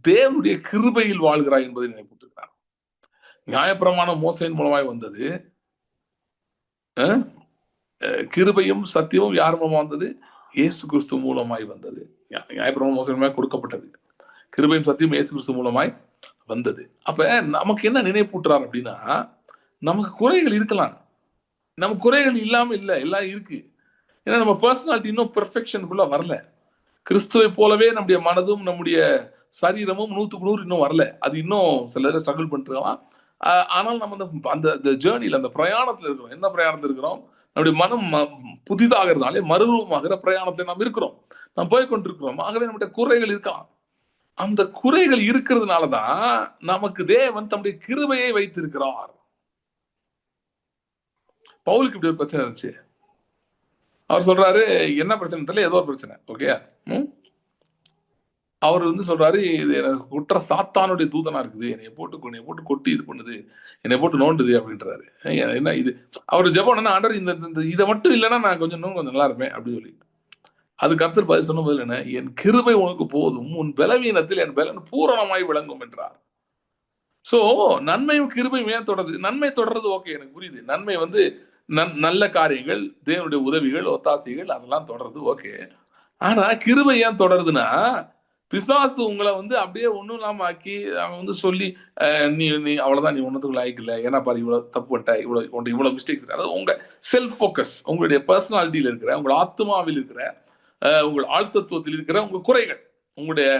தேவனுடைய கிருபையில் வாழ்கிறாய் என்பதை நினைப்பூட்டுகிறார். நியாயப்பிரமாணம் மோசையின் மூலமாய் வந்தது, கிருபையும் சத்தியமும் யார் மூலமா வந்தது? இயேசு கிறிஸ்து மூலமாய் வந்தது. நியாயப்பிரமாணம் மோசையின் மூலமாய் கொடுக்கப்பட்டது, கிருபையும் சத்தியம் இயேசு கிறிஸ்து மூலமாய் வந்தது. அப்ப நமக்கு என்ன நினைப்பூட்டுறார் அப்படின்னா, நமக்கு குறைகள் இருக்கலாம், நமக்கு குறைகள் இல்லாம இல்ல, எல்லாம் இருக்கு. ஏன்னா நம்ம பர்சனாலிட்டி இன்னும் பெர்ஃபெக்ஷனுக்குள்ள வரல. கிறிஸ்துவை போலவே நம்முடைய மனதும் நம்முடைய சரீரமும் 100க்கு 100 இன்னும் வரல. அது இன்னும் சில பேர் ஸ்ட்ரகிள் பண்ணிருக்கலாம். ஆனால் நம்ம அந்த ஜேர்னில, அந்த பிரயாணத்துல இருக்கிறோம். என்ன பிரயாணத்துல இருக்கிறோம்? நம்முடைய மனம் புதிதாகிறதுனாலே மறுரூபமாகிற பிரயாணத்தை நாம் இருக்கிறோம், நாம் போய் கொண்டிருக்கிறோம். ஆகவே நம்முடைய குறைகள் இருக்கலாம். அந்த குறைகள் இருக்கிறதுனாலதான் நமக்கு தேவன் தம்முடைய கிருபையை வைத்திருக்கிறார். பவுலுக்கு இப்படி ஒரு பிரச்சனை இருந்துச்சு. அவர் சொல்றாரு, என்ன பிரச்சனை தெரியல, ஏதோ ஒரு பிரச்சனை. ஓகே, அவர் வந்து சொல்றாரு, இது எனக்கு குற்ற சாத்தானுடைய தூதனா இருக்குது, என்னை போட்டு கொட்டி இது பண்ணுது, என்னை போட்டு நோண்டுது அப்படின்றாரு. என்ன இது, அவர் ஜெபம் என்னன்னா, ஆண்டவர் இந்த இதை மட்டும் இல்லைன்னா நான் இன்னும் கொஞ்சம் நல்லா இருப்பேன் அப்படின்னு சொல்லி. அது கர்த்தர் பதில் சொன்ன பதில் என்ன, என் கிருபை உனக்கு போதும், உன் பலவீனத்தில் என் பலன் பூரணமாய் விளங்கும் என்றார். சோ நன்மையும் கிருபையும் ஏன் தொடருது? நன்மை தொடர்றது ஓகே, எனக்கு புரியுது. நன்மை வந்து நல்ல காரியங்கள், தேவனுடைய உதவிகள், ஒத்தாசைகள் அதெல்லாம் தொடருது ஓகே. ஆனா கிருபை ஏன் தொடருதுன்னா, பிசாசு உங்களை வந்து அப்படியே ஒண்ணும் இல்லாம ஆக்கி அவன் வந்து சொல்லி நீ நீ அவ்வளவுதான், நீ ஒன்னத்துக்குள்ள ஆயிக்கல, ஏன்னா பாரு இவ்வளவு தப்பு பண்ணிட்ட, இவ்வளவு மிஸ்டேக்ஸ் இருக்கு. அதாவது உங்க செல்ஃப் ஃபோக்கஸ், உங்களுடைய பர்சனாலிட்டியில இருக்கிற, உங்கள் ஆத்மாவில் இருக்கிற, உங்கள் ஆழ்த்தத்துவத்தில் இருக்கிற உங்க குறைகள், உங்களுடைய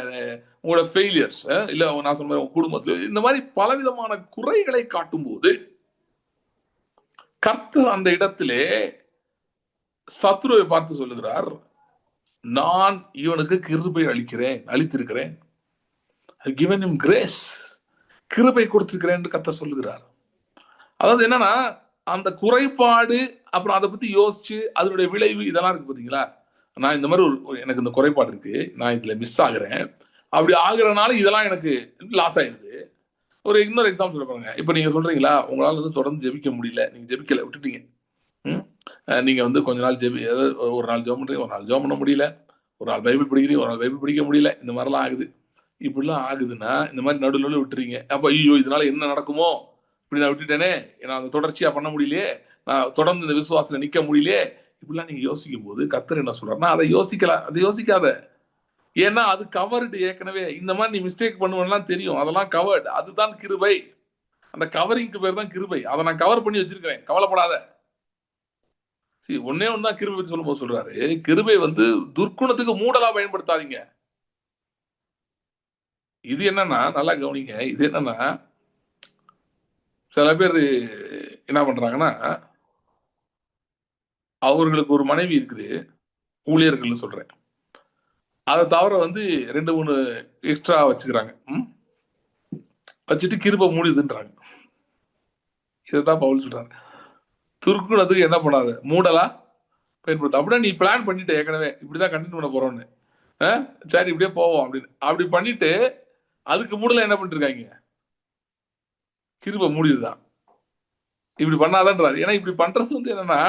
உங்களோட ஃபெயிலியர்ஸ், இல்ல நான் சொன்ன உங்க குடும்பத்தில் இந்த மாதிரி பலவிதமான குறைகளை காட்டும் போது கர்த்தர் அந்த இடத்திலே சத்ருவை பார்த்து சொல்லுகிறார், நான் இவனுக்கு கிருபை அளித்திருக்கிறேன், given him grace, கிருபை கொடுத்திருக்கிறேன் என்று கர்த்தர் சொல்லுகிறார். அதாவது என்னன்னா, அந்த குறைபாடு, அப்புறம் அதை பத்தி யோசிச்சு அதனுடைய விளைவு இதெல்லாம் இருக்கு பாத்தீங்களா. நான் இந்த மாதிரி எனக்கு இந்த குறைபாடு இருக்கு, நான் இதுல மிஸ் ஆகுறேன், அப்படி ஆகுறனால இதெல்லாம் எனக்கு லாஸ் ஆயிருது. இன்னொரு எக்ஸாம்பிள் சொல்ல பாருங்க. இப்ப நீங்க சொல்றீங்களா, உங்களால வந்து தொடர்ந்து ஜெபிக்க முடியல, நீங்க ஜெபிக்கல, விட்டுட்டீங்க. நீங்க வந்து கொஞ்ச நாள் ஒரு நாள் ஜெபம் பண்றீங்க, ஒரு நாள் ஜெபம் பண்ண முடியல, ஒரு நாள் பைபிள் படிக்கிறீங்க, ஒரு நாள் பைபிள் படிக்க முடியல, இந்த மாதிரிலாம் ஆகுது. இப்படிலாம் ஆகுதுன்னா இந்த மாதிரி நடுவில் விட்டுறீங்க. அப்ப ஐயோ இதனால என்ன நடக்குமோ, இப்படி நான் விட்டுட்டேனே, நான் தொடர்ச்சியா பண்ண முடியலையே, நான் தொடர்ந்து இந்த விசுவாசத்துல நிக்க முடியலையே, இப்படிலாம் நீங்க யோசிக்கும் போது கர்த்தர் என்ன சொல்றாருன்னா, அதை யோசிக்காத. ஏன்னா அது கவர்டு. ஏற்கனவே இந்த மாதிரி நீ மிஸ்டேக் பண்ணுவேன்லாம் தெரியும், அதெல்லாம் கவர்டு. அதுதான் கிருபை. அந்த கவரிங்க்கு பேர் தான் கிருபை. அதை நான் கவர் பண்ணி வச்சிருக்கிறேன், கவலைப்படாத. ஒன்னே ஒண்ணுதான் கிருபை பத்தி சொல்லும் போது சொல்றாரு, கிருபை வந்து துர்க்குணத்துக்கு மூடலா பயன்படுத்தாதீங்க. இது என்னன்னா, நல்லா கவனிங்க, இது என்னன்னா, சில பேர் என்ன பண்றாங்கன்னா, அவர்களுக்கு ஒரு மனைவி இருக்குது, ஊழியர்கள் சொல்றேன், அதை தவிர வந்து 2-3 எக்ஸ்ட்ரா வச்சுக்கிறாங்க, வச்சுட்டு கிருபை மூடிதுன்றாங்க. இதைத்தான் பவுல் சொல்றாரு, துர்க்குணத்துக்கு என்ன பண்ணாத, மூடலா பயன்படுத்த. அப்படின்னா நீ பிளான் பண்ணிட்டு ஏற்கனவே இப்படிதான் கண்டினியூ பண்ண போறோம்னு, சரி இப்படியே போவோம் அப்படின்னு அப்படி பண்ணிட்டு அதுக்கு மூடல என்ன பண்ணிட்டு இருக்காங்க, கிருபை மூடிதுதான், இப்படி பண்ணாதான்றாரு. ஏன்னா இப்படி பண்றது வந்து என்னன்னா,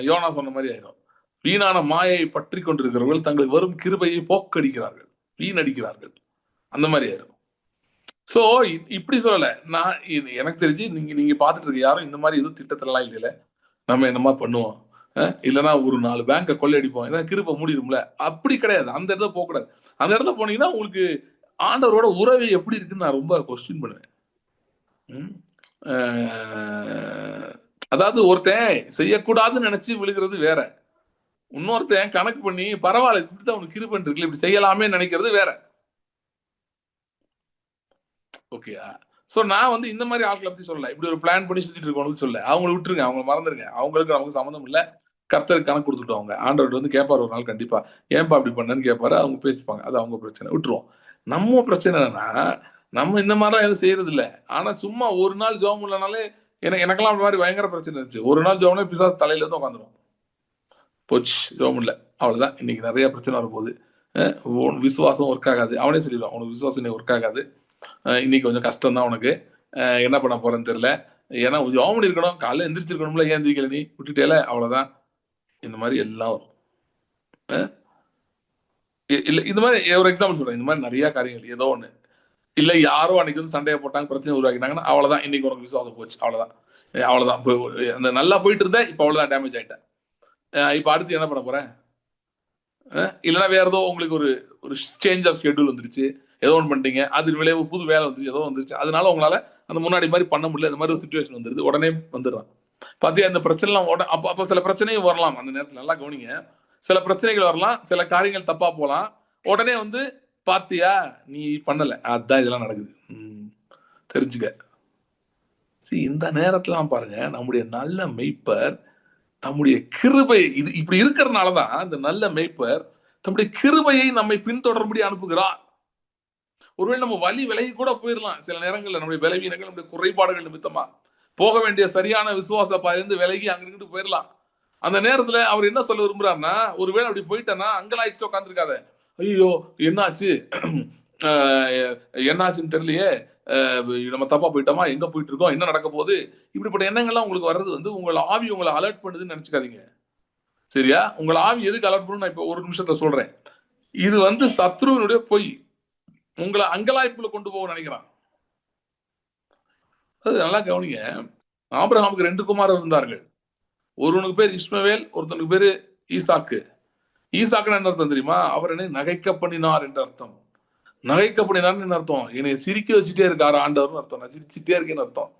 யோனா சொன்ன மாதிரி ஆயிடும். வீணான மாயை பற்றி கொண்டிருக்கிறவர்கள் தங்களுக்கு வரும் கிருபையை போக்கடிக்கிறார்கள், வீணடிக்கிறார்கள், அந்த மாதிரி ஆயிரும். சோ இப்படி சொல்லல நான், எனக்கு தெரிஞ்சு நீங்க பாத்துட்டு இருக்க யாரும் இந்த மாதிரி எதுவும் திட்டத்திலாம் இல்லையில, நம்ம என்னமா பண்ணுவோம், இல்லைன்னா ஒரு 4 பேங்கை கொள்ளையடிப்போம், ஏன்னா கிருபை மூடிடும்ல, அப்படி கிடையாது. அந்த இடத்துல போகக்கூடாது. அந்த இடத்துல போனீங்கன்னா உங்களுக்கு ஆண்டவரோட உறவு எப்படி இருக்குன்னு நான் ரொம்ப கொஸ்டின் பண்ணுவேன். அதாவது ஒருத்தன் செய்யக்கூடாதுன்னு நினைச்சு விழுகிறது வேற, இன்னொருத்தன் கணக்கு பண்ணி பரவாயில்ல இப்படிதான் உனக்கு கிருபை இருக்குல்ல, இப்படி செய்யலாமே நினைக்கிறது வேற. ஓகேயா? சோ நான் வந்து இந்த மாதிரி ஆட்களை பத்தி சொல்லல, இப்படி ஒரு பிளான் பண்ணி சுத்திட்டு இருக்கவங்களுக்கு சொல்ல, அவங்களை விட்டுருங்க, அவங்க மறந்துருங்க, அவங்களுக்கு நமக்கு சம்மந்தம் இல்ல. கர்த்தருக்கு கணக்கு கொடுத்துட்டோம். அவங்க ஆண்டவர் வந்து கேட்பாரு ஒரு நாள் கண்டிப்பா, ஏன்பா அப்படி பண்ணன்னு கேட்பாரு, அவங்க பேசிப்பாங்க, அது அவங்க பிரச்சனை, விட்டுருவோம். நம்ம பிரச்சனை என்னன்னா, நம்ம இந்த மாதிரிலாம் எதுவும் செய்யறது இல்ல. ஆனா சும்மா ஒரு நாள் ஜெபம் இல்லைனாலே, எனக்கெல்லாம் அந்த மாதிரி பயங்கர பிரச்சனை இருந்துச்சு. ஒரு நாள் ஜெபம்னா பிசாசு தலையில இருந்து உட்காந்துரும், போச்சு ஜெபம் இல்லை, அவ்வளவுதான். இன்னைக்கு நிறைய பிரச்சனை வரும்போது விசுவாசம் ஒர்க் ஆகாது, அவனே சொல்லிடுவான், உனக்கு விசுவாசம் ஒர்க் ஆகாது, இன்னைக்கு கொஞ்சம் கஷ்டம் தான் உனக்கு, என்ன பண்ண போறேன்னு தெரியல, ஏன்னா ஜெபம் பண்ணி இருக்கணும், காலைல எந்திரிச்சிருக்கணும்ல, ஏன் எந்திரிக்கல நீ, விட்டுட்டேல, அவ்வளவுதான். இந்த மாதிரி எல்லாம் வரும். இல்ல இந்த மாதிரி ஒரு எக்ஸாம்பிள் சொல்றேன், இந்த மாதிரி நிறைய காரியங்கள் ஏதோ ஒண்ணு இல்ல, யாரோ அன்னைக்கு வந்து சண்டையை போட்டாங்க, பிரச்சனை உருவாக்கினாங்கன்னா, அவ்வளவுதான், இன்னைக்கு உனக்கு விசுவாசம் போச்சு, அவ்வளவுதான். அந்த நல்லா போயிட்டு இருந்த, இப்ப அவ்வளவுதான், டேமேஜ் ஆயிட்டேன். இப்ப அடுத்து என்ன பண்ண போறேன், இல்லைன்னா வேற ஏதோ உங்களுக்கு ஒரு சேஞ்ச் ஆஃப் ஷெட்யூல் வந்துருச்சு, ஏதோ ஒன்று பண்ணிட்டீங்க, அது விளைவு புது வேலை வந்துருச்சு, ஏதோ வந்துருச்சு, அதனால உங்களால அந்த முன்னாடி மாதிரி பண்ண முடியல, இந்த மாதிரி ஒரு சுச்சுவேஷன் வந்துருது, உடனே வந்துடுறான். பாத்தியா இந்த பிரச்சனைலாம் அப்ப சில பிரச்சனையும் வரலாம் அந்த நேரத்தில், நல்லா கவனிங்க. சில பிரச்சனைகள் வரலாம், சில காரியங்கள் தப்பா போலாம், உடனே வந்து பாத்தியா நீ பண்ணல, அதான் இதெல்லாம் நடக்குது, தெரிஞ்சுக்க. இந்த நேரத்துல பாருங்க, நம்முடைய நல்ல மெய்ப்பர் தம்முடைய கிருபை, இது இப்படி இருக்கிறதுனாலதான் இந்த நல்ல மெய்ப்பர் தம்முடைய கிருபையை நம்மை பின்தொடரும்படி அனுப்புகிறார். ஒருவேளை நம்ம வழி விலகி கூட போயிடலாம் சில நேரங்கள்ல, நம்முடைய பலவீனங்கள், நம்முடைய குறைபாடுகள் நிமித்தமா போக வேண்டிய சரியான விசுவாச பாதையிலிருந்து விலகி அங்கிட்டு போயிடலாம். அந்த நேரத்துல அவர் என்ன சொல்ல விரும்புறாருன்னா, ஒருவேளை அப்படி போயிட்டேன்னா அங்கலாய்ச்சிட்டு உட்காந்துருக்காத. ஐயோ என்னாச்சு, என்னாச்சுன்னு தெரியலையே, நம்ம தப்பா போயிட்டோமா, எங்க போயிட்டு இருக்கோம், என்ன நடக்க போகுது, இப்படிப்பட்ட எண்ணங்கள்லாம் உங்களுக்கு வர்றது வந்து உங்களை ஆவி உங்களை அலர்ட் பண்ணுதுன்னு நினைச்சுக்காதீங்க. சரியா? உங்களை ஆவி எதுக்கு அலர்ட் பண்ணணும் நான் இப்ப ஒரு நிமிஷத்துல சொல்றேன். இது வந்து சத்ருவினுடைய பொய். உங்களை அங்கலாய்ப்புல கொண்டு போக நினைக்கிறான். அது நல்லா கவனிங்க. ஆபிரகாமுக்கு 2 குமாரர் இருந்தார்கள். ஒருவனுக்கு பேர் இஸ்மவேல், ஒருத்தனுக்கு பேரு ஈசாக்கு. ஈசாக்குன்னு என்ன அர்த்தம் தெரியுமா? அவர் என்னை நகைக்க பண்ணினார் என்று அர்த்தம். நகைக்க பண்ணினார்னு என்ன அர்த்தம்? என்னை சிரிக்க வச்சுட்டே இருக்காரு ஆண்டவர்னு அர்த்தம். நான் சிரிச்சுட்டே இருக்கேன்னு அர்த்தம்.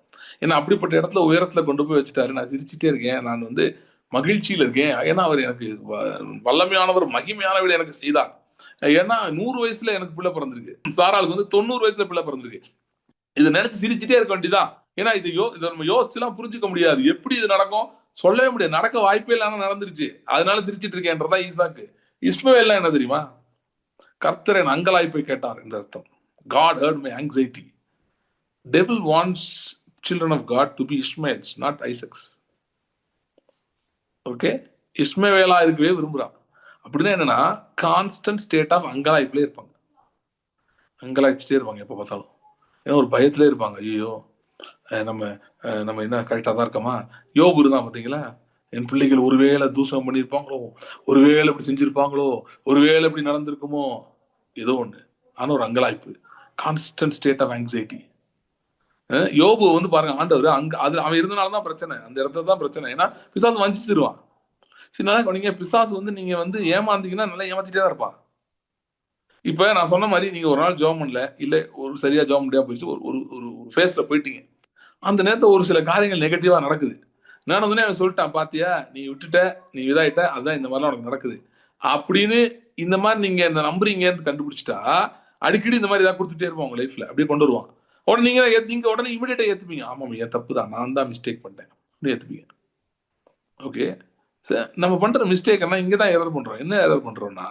ஏன்னா அப்படிப்பட்ட இடத்துல உயரத்துல கொண்டு போய் வச்சுட்டாரு. நான் சிரிச்சுட்டே இருக்கேன், நான் வந்து மகிழ்ச்சியில் இருக்கேன். ஏன்னா அவர் எனக்கு வல்லமையானவர், மகிமையானவர் எனக்கு செய்தார். ஏன்னா 100 வயசுல எனக்கு பிள்ளை பிறந்திருக்கு, சாராளுக்கு வந்து 90 வயசுல பிள்ளை பிறந்திருக்கு. இதை நினைச்சு சிரிச்சுட்டே இருக்க வேண்டியதான். ஏன்னா இதை நம்ம யோசிச்சுலாம் புரிஞ்சுக்க முடியாது. எப்படி இது நடக்கும் சொல்லவே முடியாது. நடக்க வாய்ப்பே இல்லாம நடந்துருச்சு, அதனால சிரிச்சிட்டு இருக்கேன்றதா ஈசாக்கு. இஸ்மவேல்லாம் என்ன தெரியுமா? கர்த்தர் என் அங்கலாய்ப்பை கேட்டார் என்று அர்த்தம். God heard my anxiety. Devil wants children of God to be Ishmaels, not Isaacs. Okay, இஸ்மவேலா இருக்கவே விரும்புறான். அப்படின்னா என்னன்னா, கான்ஸ்டன்ட் ஸ்டேட் ஆஃப் அங்கலாய்ப்புல இருப்பாங்க. அங்கலாய்ச்சிட்டே இருப்பாங்க எப்ப பார்த்தாலும். ஏன்னா ஒரு பயத்திலே இருப்பாங்க. ஐயோ நம்ம நம்ம என்ன கரெக்டாக தான் இருக்கோமா? யோபு இருந்தான் பார்த்தீங்களா? என் பிள்ளைகள் ஒருவேளை தூஷணம் பண்ணியிருப்பாங்களோ, ஒருவேளை இப்படி செஞ்சிருப்பாங்களோ, ஒருவேளை இப்படி நடந்திருக்குமோ, ஏதோ ஒன்று. ஆனால் ஒரு அங்கலாய்ப்பு, கான்ஸ்டன்ட் ஸ்டேட் ஆஃப் ஆங்ஸைட்டி. யோபு வந்து பாருங்க, ஆண்டவர் அங்க அது அவன் இருந்தனால தான் பிரச்சனை, அந்த இடத்துல தான் பிரச்சனை. ஏன்னா பிசாசு வஞ்சிச்சிருவான். சரி, நல்லா நீங்க பிசாசு வந்து நீங்க வந்து ஏமாந்தீங்கன்னா நல்லா ஏமாத்திட்டே தான் இருப்பான். இப்ப நான் சொன்ன மாதிரி நீங்க ஒரு நாள் ஜாப் பண்ணல, இல்ல ஒரு சரியா ஜாப் முடியா போயிடுச்சு, ஒரு ஒரு ஃபேஸ்ல போயிட்டீங்க. அந்த நேரத்தில் ஒரு சில காரியங்கள் நெகட்டிவா நடக்குது. நான் வந்து அவன் சொல்லிட்டான், பாத்தியா நீ விட்டுட்ட, நீ இதாயிட்ட, அதுதான் இந்த மாதிரிலாம் உனக்கு நடக்குது அப்படின்னு. இந்த மாதிரி நீங்க இந்த நம்புறீங்கன்னு கண்டுபிடிச்சிட்டா அடிக்கடி இந்த மாதிரி ஏதாவது கொடுத்துட்டே இருப்போம் உங்க லைஃப்ல, அப்படியே கொண்டு வருவான். உடனே நீங்க உடனே இமிடியேட்டா ஏத்துப்பீங்க. ஆமாம், என் தப்பு தான், நான் தான் மிஸ்டேக் பண்ணிட்டேன் அப்படின்னு ஏத்துப்பீங்க. ஓகே, நம்ம பண்ற மிஸ்டேக் என்ன, இங்கதான் எரர் பண்றோம். என்ன எரர் பண்றோம்னா,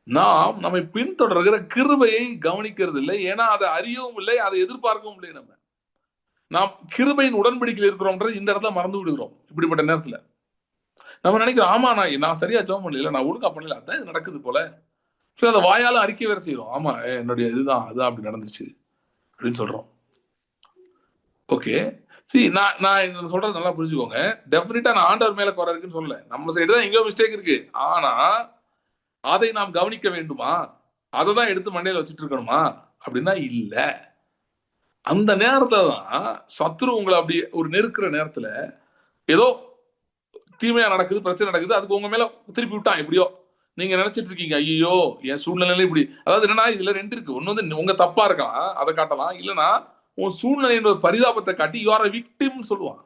நாம் நம்மை பின்தொடர்கிற கிருபையை கவனிக்கிறது இல்லை. ஏன்னா அதை அறியவும் இல்லை, அதை எதிர்பார்க்கவும் இல்லை. நாம் கிருபையின் உடன்படிக்கையில் இருக்கிறோம்ன்றது இந்த இடத்துல மறந்து விடுகிறோம். இப்படிப்பட்ட நேரத்துல நம்ம நினைக்கிறோம், ஆமா நான் சரியா ஜெபம் பண்ணல, நான் ஒழுங்கா பண்ணல, அதான் இது நடக்குது போல. சரி, அதை வாயால அறிக்கை வேற செய்யறோம். ஆமா, என்னுடைய இதுதான், அதுதான் அப்படி நடந்துச்சு அப்படின்னு சொல்றோம். ஓகே, சரி, நான் சொல்றது நல்லா புரிஞ்சுக்கோங்க. டெஃபினட்டா நான் ஆண்டவர் மேல குறை இருக்குன்னு சொல்லல, நம்ம சைடு தான் எங்கேயோ மிஸ்டேக் இருக்கு. ஆனா அதை நாம் கவனிக்க வேண்டுமா? அதை தான் எடுத்து மண்டையில வச்சுட்டு இருக்கணுமா? அப்படின்னா இல்ல. அந்த நேரத்துல தான் சத்ரு உங்களை அப்படி ஒரு நெருக்கிற நேரத்துல ஏதோ தீமையா நடக்குது, பிரச்சனை நடக்குது, அதுக்கு உங்க மேல திருப்பி விட்டான். எப்படியோ நீங்க நினைச்சிட்டு இருக்கீங்க, ஐயோ என் சூழ்நிலையில இப்படி. அதாவது என்னன்னா, இதுல 2 இருக்கு. ஒண்ணு வந்து உங்க தப்பா இருக்கலாம், அதை காட்டலாம். இல்லைன்னா உன் சூழ்நிலையின் ஒரு பரிதாபத்தை காட்டி யூ ஆர் a victim சொல்லுவான்.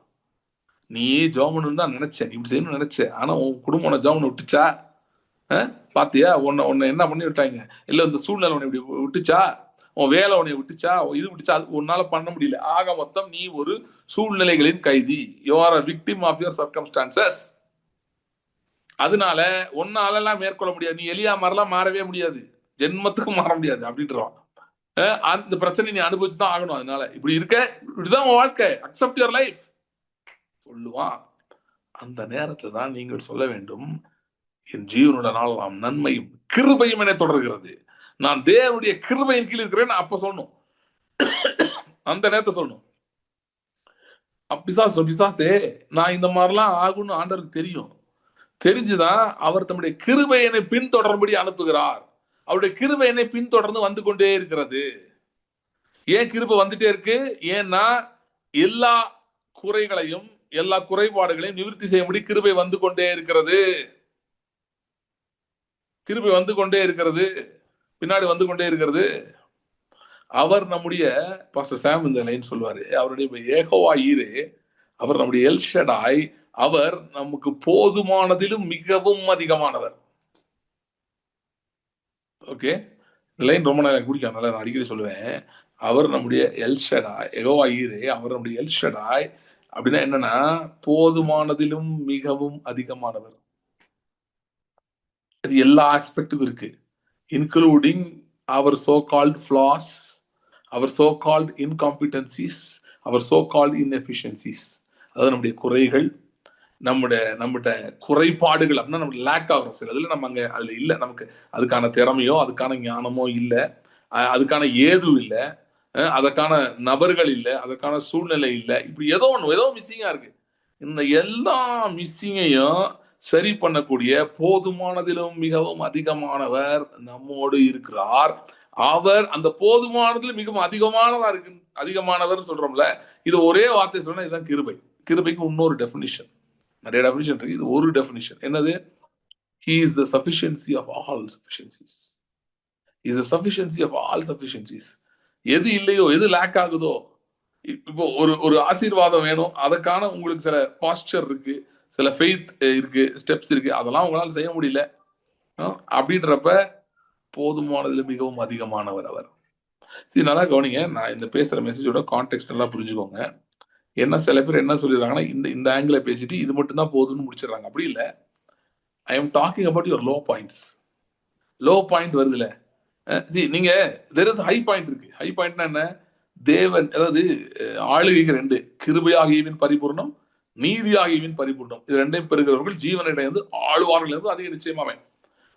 நீ ஜெபம் தான் நினைச்ச, இப்படி செய்யணும்னு நினைச்ச, ஆனா உன் குடும்பம் ஜெபம் விட்டுச்சா? பாத்தியா உன்னை என்ன பண்ணி விட்டாங்க? இல்ல இந்த சூழ்நிலை உன்னை இப்படி விட்டுச்சா? உன் வேலை உன்னை விட்டுச்சா? இது விட்டுச்சா? அது உன்னால பண்ண முடியல. ஆக மொத்தம் நீ ஒரு சூழ்நிலைகளின் கைதி. You are a victim of your circumstances. அதனால ஒன்னால எல்லாம் மேற்கொள்ள முடியாது. நீ எலியா மாதிரிலாம் மாறவே முடியாது, ஜென்மத்துக்கும் மாற முடியாது அப்படின்றான். அந்த பிரச்சனை நீ அனுபவிச்சுதான் ஆகணும். அதனால இப்படி இருக்க, இப்படிதான் உன் வாழ்க்கை, அக்செப்ட் யுவர் லைஃப் சொல்லுவான். அந்த நேரத்துல தான் நீங்கள் சொல்ல வேண்டும், என் ஜீவனோட நாள் நன்மையும் கிருபையும் என்னை தொடர்கிறது, நான் தேவனுடைய கிருபையின் கீழ் இருக்கிறேன்னு அப்ப சொல்லணும். அந்த நேரத்தை சொல்லணும். பிசாசே நான் இந்த மாதிரிலாம் ஆகும்னு ஆண்டவருக்கு தெரியும். தெரிஞ்சுதான் அவர் தம்முடைய கிருபை என்னை பின்தொடரும்படி அனுப்புகிறார். அவருடைய கிருபை என்னை பின்தொடர்ந்து வந்து கொண்டே இருக்கிறது. ஏன் கிருபை வந்துட்டே இருக்கு? ஏன்னா எல்லா குறைகளையும் எல்லா குறைபாடுகளையும் நிவர்த்தி செய்யும்படி கிருபை வந்து கொண்டே இருக்கிறது. கிருபை வந்து கொண்டே இருக்கிறது, பின்னாடி வந்து கொண்டே இருக்கிறது. அவர் நம்முடைய பாஸ்டர் சாம் இந்த லைன் சொல்வாரு, அவருடைய யெகோவா ஈரே, அவர் நம்முடைய எல் ஷடாய், அவர் நமக்கு போதுமானதிலும் மிகவும் அதிகமானவர். ஓகே, இந்த லைன் ரொம்ப நாள் பிடிக்கும், நான் அடிக்கடி சொல்லுவேன். அவர் நம்முடைய எல் ஷடாய், யெகோவா ஈரே, அவர் நம்முடைய எல் ஷடாய் அப்படின்னா என்னன்னா, போதுமானதிலும் மிகவும் அதிகமானவர். அது எல்லா ஆஸ்பெக்டும் இருக்கு, இன்க்ளூடிங் அவர் சோ கால்ட் ஃபிளாஸ், அவர் சோ கால்ட் இன்காம்பிட்டன்சிஸ், அவர் சோ கால்ட் இன்எஃபிஷியன்சிஸ். அதாவது நம்முடைய குறைகள், நம்மகிட்ட குறைபாடுகள் அப்படின்னா நம்ம லேக் ஆகிறோம். சில இதுல நம்ம அங்க அதுல இல்ல, நமக்கு அதுக்கான திறமையோ அதுக்கான ஞானமோ இல்ல, அதுக்கான ஏதும் இல்ல, அதற்கான நபர்கள் இல்ல, அதற்கான சூழ்நிலை இல்ல, இப்படி ஏதோ மிஸ்ஸிங்கா இருக்கு. இந்த எல்லா மிஸ்ஸிங்கையும் சரி பண்ணக்கூடிய போதுமானதிலும் மிகவும் அதிகமானவர் நம்மோடு இருக்கிறார். அவர் அந்த போதுமானதிலும் மிகவும் அதிகமானவர் சொல்றோம்ல, இது ஒரே வார்த்தை சொன்னா இதுதான் கிருபை. கிருபைக்கு இன்னொரு டெஃபினிஷன், நிறைய டெஃபினிஷன் இருக்கு, இது ஒரு டெஃபினிஷன். என்னது? He is the sufficiency of all sufficiencies. He is the sufficiency of all sufficiencies. எது இல்லையோ, எது லேக் ஆகுதோ, இப்போ ஒரு ஆசீர்வாதம் வேணும், அதற்கான உங்களுக்கு சில பாஸ்டர் இருக்கு, சில ஃபெய்த் இருக்கு, ஸ்டெப்ஸ் இருக்கு, அதெல்லாம் உங்களால செய்ய முடியல அப்படின்றப்ப போதுமானதுல மிகவும் அதிகமானவர் அவர். சரி, நல்லா கவனிங்க. நான் இந்த பேசுற மெசேஜோட கான்டெக்ட் நல்லா புரிஞ்சுக்கோங்க. என்ன சில பேர் என்ன சொல்லிடுறாங்கன்னா, இந்த ஆங்கிள் பேசிட்டு இது மட்டும் தான் போதும்னு முடிச்சிடறாங்க. அப்படி இல்லை. I am talking about your low points. Low point வருதுல, நீங்க there is ஹை பாயிண்ட் இருக்கு. ஹை பாயிண்ட்னா என்ன? தேவன், அதாவது ஆளுகைக்கு ரெண்டு, கிருபை ஆகியவின் பரிபூர்ணம், நீதி ஆகியவின் பரிபூர்ணம், இது ரெண்டையும் பெறுகிறவர்கள் ஜீவனிடம் வந்து ஆளுவார்கள் என்று அதிக நிச்சயமாவே.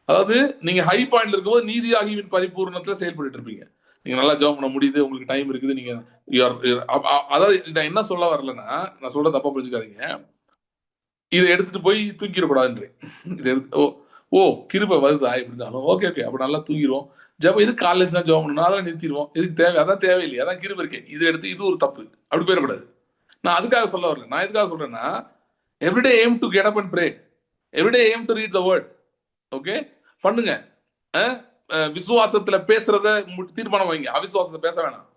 அதாவது நீங்க ஹை பாயிண்ட்ல இருக்கும்போது நீதி ஆகியவின் பரிபூர்ணத்துல செயல்பட்டு இருப்பீங்க. நீங்க நல்லா ஜாப் பண்ண முடியுது, உங்களுக்கு டைம் இருக்குது, நீங்க அதாவது நான் என்ன சொல்ல வரலன்னா, நான் சொல்ற தப்பா புரிஞ்சுக்காதீங்க. இதை எடுத்துட்டு போய் தூக்கிடக்கூடாதுன்றேன். இதை எடுத்து ஓ கிருபை வருதா எப்படினாலும் ஓகே அப்ப நல்லா தூங்கிடுவோம். ஜபம் எது காலேஜ் தான் ஜாப் பண்ணணும், அதெல்லாம் நிறுத்திடுவோம். எதுக்கு தேவை? அதான் தேவையில்லையே, அதான் கிருபை இருக்கேன், இதை எடுத்து இது ஒரு தப்பு அப்படி போயிடக்கூடாது. நான் அதுக்காக சொல்ல வரல. நான் எதுக்காக சொல்றேன்னா, everyday aim to get up and pray, everyday aim to read the word. Okay, பண்ணுங்க. விசுவாசத்துல பேசுறத தீர்மானம் வைங்க, அவிசுவாசத்தை பேச வேணாம்.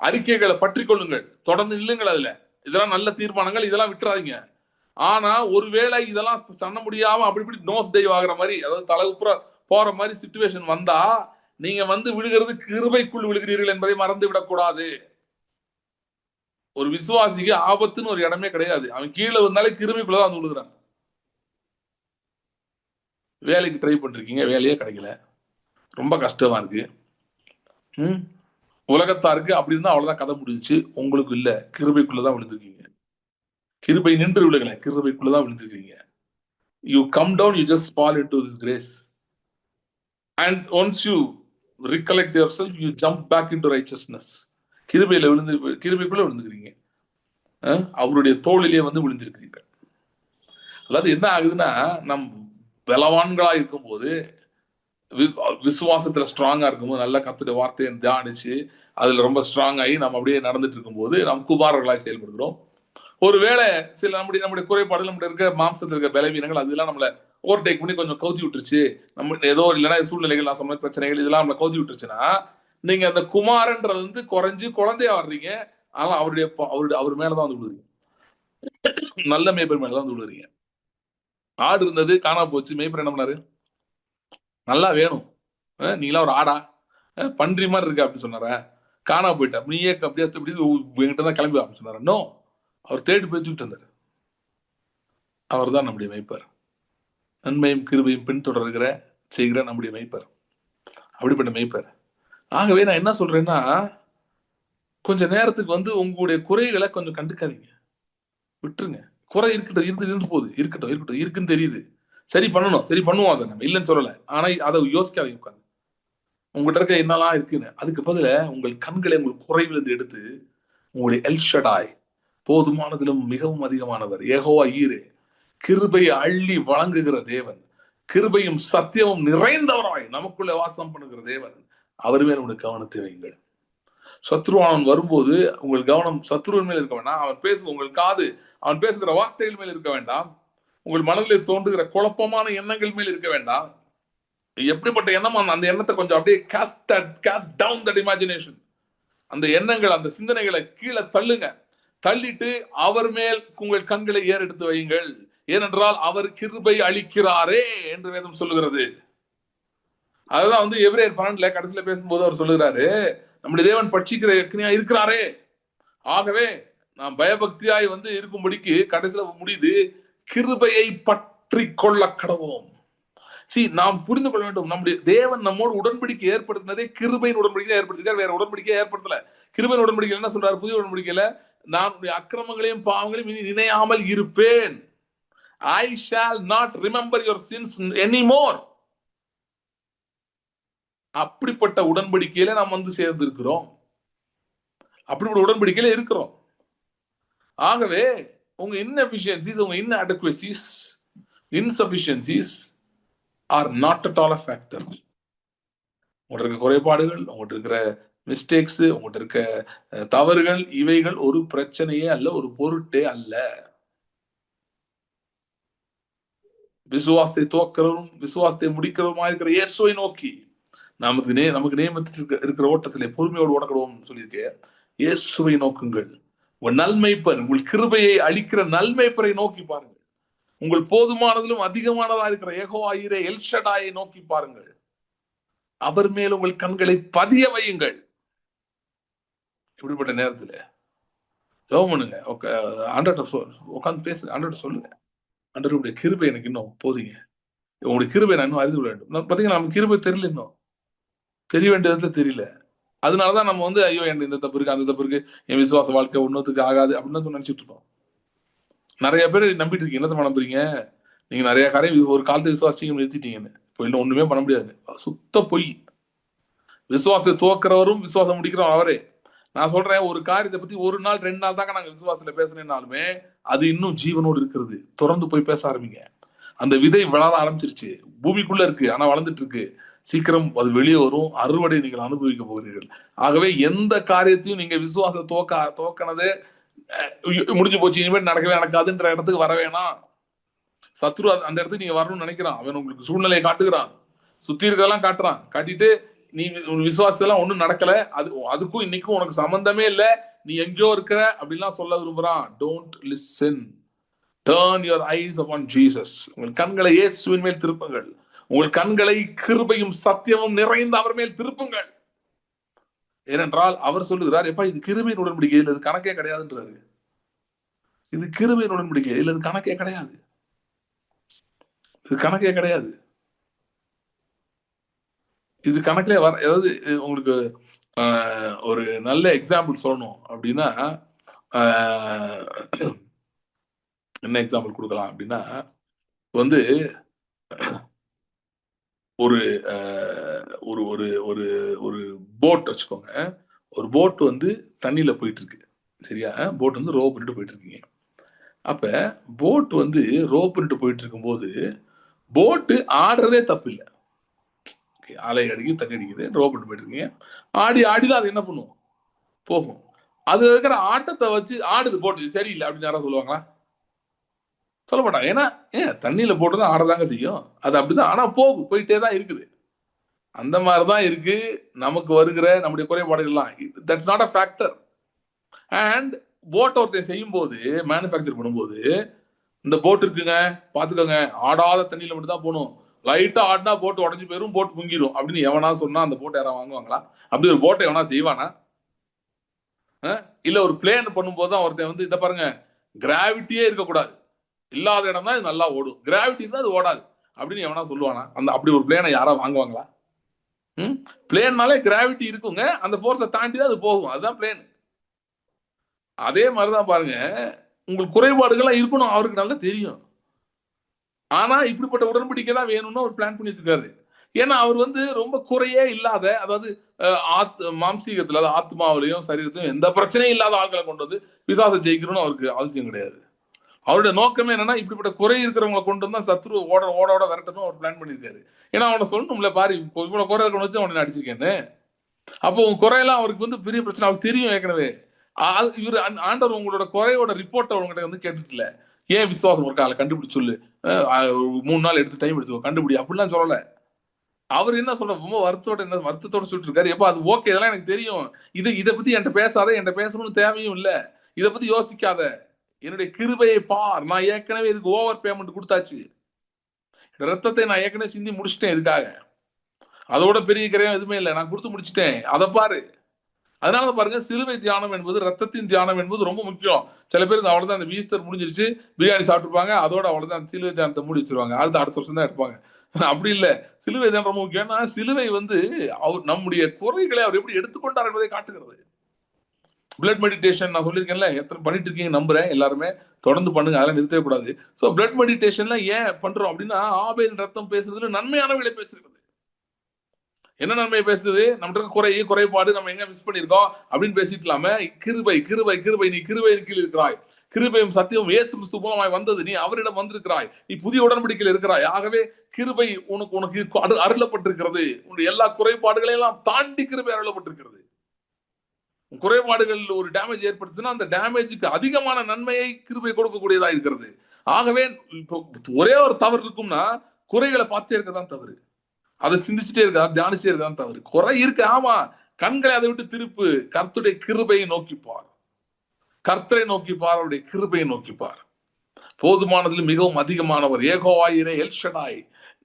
அறிக்கைகளை பற்றி கொள்ளுங்கள், தொடர்ந்து நில்லுங்கள் அதுல. இதெல்லாம் நல்ல தீர்மானங்கள், இதெல்லாம் விட்டுறாதீங்க. ஆனா ஒருவேளை இதெல்லாம் பண்ண முடியாம அப்படி இப்படி நோஸ் டைவ் ஆகிற மாதிரி, அதாவது தலைப்புற போற மாதிரி சிச்சுவேஷன் வந்தா, நீங்க வந்து விழுகிறது கிருபைக்குள் விழுகிறீர்கள் என்பதை மறந்து விடக்கூடாது. ஒரு விசுவாசிக்கு ஆபத்துன்னு ஒரு இடமே கிடையாது. அவன் கீழே வந்தாலே கிருபைக்குள்ளதான் வந்து விழுகிறான். வேலைக்கு ட்ரை பண்ணிருக்கீங்க, வேலையே கிடைக்கல, ரொம்ப கஷ்டமா இருக்கு, உலகத்தாருக்கு அப்படி இருந்தா அவ்வளவுதான், கதை முடிஞ்சிச்சு. உங்களுக்கு இல்ல, கிருபைக்குள்ளதான் விழுந்திருக்கீங்க. கிருபை நின்று விழுகல, கிருபைக்குள்ளதான் விழுந்திருக்கீங்க. You come down, you just fall into this grace, and once you recollect yourself, you jump back into righteousness. கிருபையில கிருபைக்குள்ள விழுந்துக்கிறீங்க, அவருடைய தோளிலே வந்து விழுந்திருக்கிறீங்க. அதாவது என்ன ஆகுதுன்னா, நம் பலவான்களா இருக்கும்போது, விசுவாசத்துல ஸ்ட்ராங்கா இருக்கும்போது, நல்ல கர்த்தருடைய வார்த்தையை தியானிச்சு அதுல ரொம்ப ஸ்ட்ராங் ஆகி நம்ம அப்படியே நடந்துட்டு இருக்கும்போது நாம் குமாரர்களாய் செயல்படுகிறோம். ஒருவேளை சில நம்முடைய குறைபாடுகள், நம்முடைய இருக்க மாம்சத்தில் இருக்க பலவீனங்கள், அதெல்லாம் நம்மள ஓவர்டேக் பண்ணி கொஞ்சம் கவுத்தி விட்டுருச்சு, நம்ம ஏதோ இல்லைன்னா சூழ்நிலைகள், நான் சொன்ன பிரச்சனைகள், இதெல்லாம் நம்மளை கவுத்தி விட்டுருச்சுன்னா, நீங்க அந்த குமாரன்றது வந்து குறைஞ்சு குழந்தையா வர்றீங்க. ஆனா அவர் மேலதான் வந்து விழுறீங்க, நல்ல மேய்ப்பர் மேலதான் வந்து விழுறீங்க. ஆடு இருந்தது, காணா போச்சு. மேய்ப்பர் என்ன பண்ணாரு? நல்லா வேணும், நீங்களாம் ஒரு ஆடா, பன்றி மாதிரி இருக்கு அப்படின்னு சொன்னாரா? காணா போயிட்டா, நீயே அப்படியே என்கிட்ட தான் கிளம்பி அப்படின்னு சொன்னாரா? நோ, அவர் தேடி போய் தூக்கிட்டு வந்தார். அவர் தான் நம்முடைய மெய்ப்பர், நன்மையும் கிருபையும் பின்தொடர்கிற செய்கிற நம்முடைய மெய்ப்பர், அப்படிப்பட்ட மெய்ப்பர். ஆகவே நான் என்ன சொல்றேன்னா, கொஞ்ச நேரத்துக்கு வந்து உங்களுடைய குறைகளை கொஞ்சம் கண்டுக்காதீங்க, விட்டுருங்க. குறை இருக்கட்டும், இருந்து போகுது, இருக்கட்டும் இருக்குன்னு தெரியுது, சரி பண்ணணும், சரி பண்ணுவோம், அதை நம்ம இல்லைன்னு சொல்லலை. ஆனா அதை யோசிக்காதீங்க உட்காந்து, உங்கள்கிட்ட இருக்க என்னெல்லாம் இருக்குன்னு. அதுக்கு பதில உங்கள் கண்களை உங்கள் குறைவிலிருந்து எடுத்து உங்களுடைய எல்ஷடாய், போதுமானதிலும் மிகவும் அதிகமானவர், யெகோவா ஈரே, கிருபையை அள்ளி வழங்குகிற தேவன், கிருபையும் சத்தியமும் நிறைந்தவராய் நமக்குள்ளே வாசம் பண்ணுகிற தேவன், அவர் மேல் உங்களுடைய கவனத்தை வைங்கள். சத்ருவானவன் வரும்போது உங்கள் கவனம் சத்ருவின் மேல் இருக்க வேண்டாம். உங்கள் காது அவன் பேசுகிற வார்த்தைகள் மேல் இருக்க வேண்டாம். உங்கள் மனதில் தோன்றுகிற குழப்பமான எண்ணங்கள் மேல் இருக்க வேண்டாம். எப்படிப்பட்ட எண்ணம், அந்த எண்ணத்தை கொஞ்சம் அப்படியே cast down that imagination. அந்த எண்ணங்கள், அந்த சிந்தனைகளை கீழே தள்ளுங்க. தள்ளிட்டு அவர் மேல் உங்கள் கண்களை ஏறெடுத்து வையுங்கள். ஏனென்றால் அவர் கிருபை அளிக்கிறாரே என்று வேதம் சொல்லுகிறது. அதுதான் வந்து எபிரேயர் 12 கடைசியில பேசும்போது அவர் சொல்லுகிறாரு, நம்முடைய தேவன் பட்சிக்கிற இருக்கிறாரே. ஆகவே நாம் பயபக்தியாய் வந்து இருக்கும்படிக்கு கடைசியில முடியுது, கிருபையை பற்றி கொள்ள கடவோம். நாம் புரிந்து கொள்ள வேண்டும், நம்முடைய தேவன் நம்மோடு உடன்படிக்கை ஏற்படுத்தினதே கிருபையின் உடன்படிக்கை ஏற்படுத்திருக்கார், வேற உடன்படிக்கையை ஏற்படுத்தல. கிருபையின் உடன்படிக்கை என்ன சொல்றாரு? புதிய உடன்படிக்கையில, நான் அக்கிரமங்களையும் பாவங்களையும் இனி நினையாமல் இருப்பேன். I shall not remember your sins anymore. அப்படிப்பட்ட உடன்படிக்கையில நாம் வந்து சேர்ந்திருக்கிறோம். அப்படிப்பட்ட உடன்படிக்கையில இருக்கிறோம். ஆகவே உங்க inefficiencies, உங்க inadequacies, insufficiencies are not at all a factor. உங்கள்ட்ட இருக்க குறைபாடுகள், உங்கள்ட்ட இருக்கிற மிஸ்டேக்ஸ், உங்கள்ட்ட இருக்க தவறுகள், இவைகள் ஒரு பிரச்சனையே அல்ல, ஒரு பொருட்டே அல்ல. விசுவாசத்தை துவக்கிறவரும் விசுவாசத்தை முடிக்கிறவருமா இருக்கிற இயேசுவை நோக்கி நமக்கு நியமித்து இருக்கிற ஓட்டத்திலே பொறுமையோடு ஓடக்கணும் சொல்லியிருக்கேன். இயேசுவை நோக்குங்கள். உங்கள் நல்மைப்பர், உங்கள் கிருபையை அளிக்கிற நல்மைப்பரை நோக்கி பாருங்கள். உங்கள் போதுமானதிலும் அதிகமானதா இருக்கிற யெகோவா ஈரே எல் ஷடாயை நோக்கி பாருங்கள். அவர் மேல் உங்கள் கண்களை பதிய வையுங்கள். இப்படிப்பட்ட நேரத்தில் ஜெபம் பண்ணுங்க. உட்காந்து பேசுங்க. ஆண்டவர்ட்ட சொல்லுங்க, ஆண்டவருடைய கிருபை எனக்கு இன்னும் போதுங்க, உங்களுடைய கிருபை நான் இன்னும் அறிந்து கொள்ள வேண்டும். பார்த்தீங்கன்னா நமக்கு கிருபை தெரியல, இன்னும் தெரிய வேண்டிய இடத்துல தெரியல. அதனாலதான் நம்ம வந்து ஐயோ என் இந்த தப்பு இருக்கு, அந்த தப்பு இருக்கு, என் விசுவாச வாழ்க்கை ஒன்னத்துக்கு ஆகாது அப்படின்னு நினைச்சிட்டு இருக்கோம். நிறைய பேர் நம்பிட்டு இருக்கீங்க. என்னத்தை நம்புறீங்க? நீங்க நிறைய காரியம் ஒரு காலத்தை விசுவாசிங்க நிறுத்திட்டீங்கன்னு. இப்போ இன்னும் ஒண்ணுமே பண்ண முடியாது. சுத்த பொய். விசுவாசத்தை துவக்கிறவரும் விசுவாசம் முடிக்கிறவரும் அவரே. நான் சொல்றேன், ஒரு காரியத்தை பத்தி ஒரு நாள் 2 நாள் தாங்க நாங்க விசுவாசத்துல பேசுனேன்னாலுமே அது இன்னும் ஜீவனோடு இருக்கிறது. தொடர்ந்து போய் பேச ஆரம்பிங்க. அந்த விதை வளர ஆரம்பிச்சிருச்சு, பூமிக்குள்ள இருக்கு, ஆனா வளர்ந்துட்டு இருக்கு. சீக்கிரம் அது வெளியே வரும். அறுவடை நீங்கள் அனுபவிக்க போகிறீர்கள். ஆகவே எந்த காரியத்தையும் நீங்க விசுவாச துவக்கினது முடிஞ்சு போச்சு, இனிமேல் நடக்கவே நடக்காதுன்ற இடத்துக்கு வர வேணாம். சத்ரு அந்த இடத்துக்கு நீங்க வரணும்னு நினைக்கிறான். அவன் உங்களுக்கு சூழ்நிலையை காட்டுகிறான், சுத்தி இருக்கிறதெல்லாம் காட்டுறான். காட்டிட்டு நீ விசுவாசத்தெல்லாம் ஒண்ணும் நடக்கல, அதுக்கும் இன்னைக்கும் உனக்கு சம்பந்தமே இல்லை, நீ எங்கேயோ இருக்கிற அப்படின்லாம் சொல்ல விரும்புறான். Don't listen. Turn your eyes upon Jesus. உங்கள் கண்களை இயேசுவின் மேல் திருப்புங்கள். உங்கள் கண்களை கிருபையும் சத்தியமும் நிறைந்த அவர் மேல் திருப்புங்கள். ஏனென்றால் அவர் சொல்லுகிறார், எப்பா இது கிருபையின் உடன்படிக்கை, இல்ல இது கணக்கே கிடையாதுன்றாரு. இது கிருபையின் உடன்படிக்கை, இல்ல இது கணக்கே கிடையாது, இது கணக்கே கிடையாது. இது கணக்கிலே வர. அதாவது உங்களுக்கு ஒரு நல்ல எக்ஸாம்பிள் சொல்லணும் அப்படின்னா என்ன எக்ஸாம்பிள் கொடுக்கலாம் அப்படின்னா, வந்து ஒரு ஒரு ஒரு ஒரு ஒரு போட் வச்சுக்கோங்க. ஒரு போட் வந்து தண்ணியில போயிட்டு இருக்கு, சரியா? போட் வந்து ரோப் பண்ணிட்டு போயிட்டு இருக்கீங்க. அப்ப போட் வந்து ரோப் பண்ணிட்டு போயிட்டு இருக்கும்போது போட்டு ஆடுறதே தப்பு இல்லை. அலை அடிக்கி தண்ணி அடிக்குது, ரோப் பண்ணிட்டு போயிட்டு இருக்கீங்க. ஆடி ஆடிதான் அது என்ன பண்ணும், போகும். அது இருக்கிற ஆட்டத்தை வச்சு ஆடுது போட்டு சரியில்லை அப்படின்னு யாராவது சொல்லுவாங்களா? சொல்ல மாட்டாங்க. ஏன்னா தண்ணியில போட்டுதான் ஆடதாங்க செய்யும். அது அப்படிதான். ஆனா போயிட்டே தான் இருக்குது. அந்த மாதிரிதான் இருக்கு நமக்கு வருகிற நம்முடைய குறைபாடுகள்லாம். That's not a factor. And போட் ஒருத்தன் செய்யும் போது, மேனுஃபேக்சர் பண்ணும்போது, இந்த போட் இருக்குங்க பாத்துக்கோங்க, ஆடாத தண்ணியில மட்டும் தான் போகணும், லைட்டா ஆடினா போட்டு உடஞ்சு போயிரும், போட்டு முங்கிரும் அப்படின்னு எவனா சொன்னா அந்த போட்டை யாராவது வாங்குவாங்களா? அப்படி ஒரு போட்டை எவனா செய்வானா? இல்ல ஒரு பிளேன் பண்ணும்போது தான் ஒருத்தன் வந்து இதை பாருங்க, கிராவிட்டியே இருக்கக்கூடாது, இல்லாத இடம் தான் இது நல்லா ஓடும், கிராவிட்டி இருந்தா அது ஓடாது அப்படின்னு எவனா சொல்லுவானா? அந்த அப்படி ஒரு பிளேனை யாரா வாங்குவாங்களா? பிளேன்னாலே கிராவிட்டி இருக்குங்க, அந்த போர்ஸை தாண்டி தான் அது போகும், அதுதான் பிளேன். அதே மாதிரிதான் பாருங்க, உங்களுக்கு குறைபாடுகள்லாம் இருக்கணும் அவருக்கு நல்லா தெரியும். ஆனா இப்படிப்பட்ட உடன்படிக்கை தான் வேணும்னு அவர் பிளான் பண்ணி வச்சிருக்காரு. ஏன்னா அவர் வந்து ரொம்ப குறையே இல்லாத, அதாவது மாம்சீகத்துல, அதாவது ஆத்மாவிலையும் சரீரத்திலையும் எந்த பிரச்சனையும் இல்லாத ஆட்களை கொண்டு வந்து பிசாசை ஜெயிக்கணும்னு அவருக்கு அவசியம் கிடையாது. அவருடைய நோக்கமே என்னன்னா, இப்படிப்பட்ட குறை இருக்கிறவங்களை கொண்டு வந்து சத்ரு ஓட விரட்டணும் அவர் பிளான் பண்ணியிருக்காரு. ஏன்னா அவனை சொல்லணும்ல, பாரு இவ்வளவு குறை இருக்கணும் வச்சு அவனை அடிச்சிருக்கேன்னு. அப்போ உங்க குறையெல்லாம் அவருக்கு வந்து பெரிய பிரச்சனை அவருக்கு தெரியும் ஏற்கனவே. இவர் ஆண்டவர் உங்களோட குறையோட ரிப்போர்ட்டை அவங்ககிட்ட வந்து கேட்டுட்டுல, ஏன் விசுவாசம் ஒரு காலை கண்டுபிடிச்சு சொல்லு, 3 நாள் எடுத்து டைம் எடுத்துக்கோ கண்டுபிடி அப்படிலாம் சொல்லல. அவர் என்ன சொல்ற, ரொம்ப வருத்தத்தோட சொல்லிட்டு இருக்காரு, எப்ப அது ஓகே, இதெல்லாம் எனக்கு தெரியும், இதை பத்தி என்கிட்ட பேசாத, என்கிட்ட பேசணும்னு தேவையும் இல்ல, இதை பத்தி யோசிக்காத, என்னுடைய கிருபையை பார், நான் ஏற்கனவே இதுக்கு ஓவர் பேமெண்ட் கொடுத்தாச்சு, ரத்தத்தை நான் ஏற்கனவே சிந்தி முடிச்சிட்டேன், இதுக்காக அதோட பெரிய கிரயம் எதுவுமே இல்லை, நான் கொடுத்து முடிச்சிட்டேன், அதை பாரு. அதனால பாருங்க, சிலுவை தியானம் என்பது, ரத்தத்தின் தியானம் என்பது ரொம்ப முக்கியம். சில பேர் அவ்வளவுதான், அந்த ஈஸ்டர் முடிஞ்சிருச்சு, பிரியாணி சாப்பிட்டுருப்பாங்க, அதோட அவ்வளவுதான் சிலுவை தியானத்தை மூடி வச்சிருவாங்க, அடுத்த வருஷம் தான் எடுப்பாங்க. அப்படி இல்லை, சிலுவை தியானம் ரொம்ப முக்கியம். ஏன்னா சிலுவை வந்து அவர் நம்முடைய குறைகளை அவர் எப்படி எடுத்துக்கொண்டார் என்பதை காட்டுகிறது. பிளட் மெடிடேஷன் நான் சொல்லியிருக்கேன்ல, எத்தனை பண்ணிட்டு இருக்கீங்க நம்புறேன் எல்லாருமே. தொடர்ந்து பண்ணுங்க, அதெல்லாம் நிறுத்தவே கூடாது. ஸோ பிளட் மெடிடேஷன்ல ஏன் பண்றோம் அப்படின்னா, ஆபேல் ரத்தம் பேசுறதுல நன்மையானவர்களை பேசுகிறது. என்ன நன்மையை பேசுது? நம்மகிட்ட குறைபாடு, நம்ம எங்க மிஸ் பண்ணிருக்கோம் அப்படின்னு பேசிட்டு இல்லாம, கிருபை கிருபை கிருபை, நீ கிருபையின் கீழ் இருக்கிறாய், கிருபையும் சத்தியம் இயேசு கிறிஸ்து மூலமாய் வந்தது, நீ அவரிடம் வந்திருக்கிறாய், நீ புதிய உடன்படிக்கையில் இருக்கிறாய், ஆகவே கிருபை உனக்கு உனக்கு அருளப்பட்டிருக்கிறது, உன்னுடைய எல்லா குறைபாடுகளை எல்லாம் தாண்டி கிருபை அருளப்பட்டிருக்கிறது. குறைபாடுகள் ஒரு டேமேஜ் ஏற்படுத்துனா அந்த டேமேஜுக்கு அதிகமான நன்மையை கிருபை கொடுக்கக்கூடியதா இருக்கிறது. ஆகவே இப்போ ஒரே ஒரு தவறு இருக்கும்னா, குறைகளை பார்த்தே இருக்கதான் தவறு, அதை சிந்திச்சுட்டே இருக்கா, தியானிச்சுட்டே இருக்கதான் தவறு. குறை இருக்கு, ஆமா, கண்களை அதை விட்டு திருப்பு, கர்த்தருடைய கிருபையை நோக்கிப்பார், கர்த்தரை நோக்கிப்பார், அவருடைய கிருபையை நோக்கிப்பார். போதுமானதில் மிகவும் அதிகமானவர் ஏகோவாயிரே எல்ஷடாய்,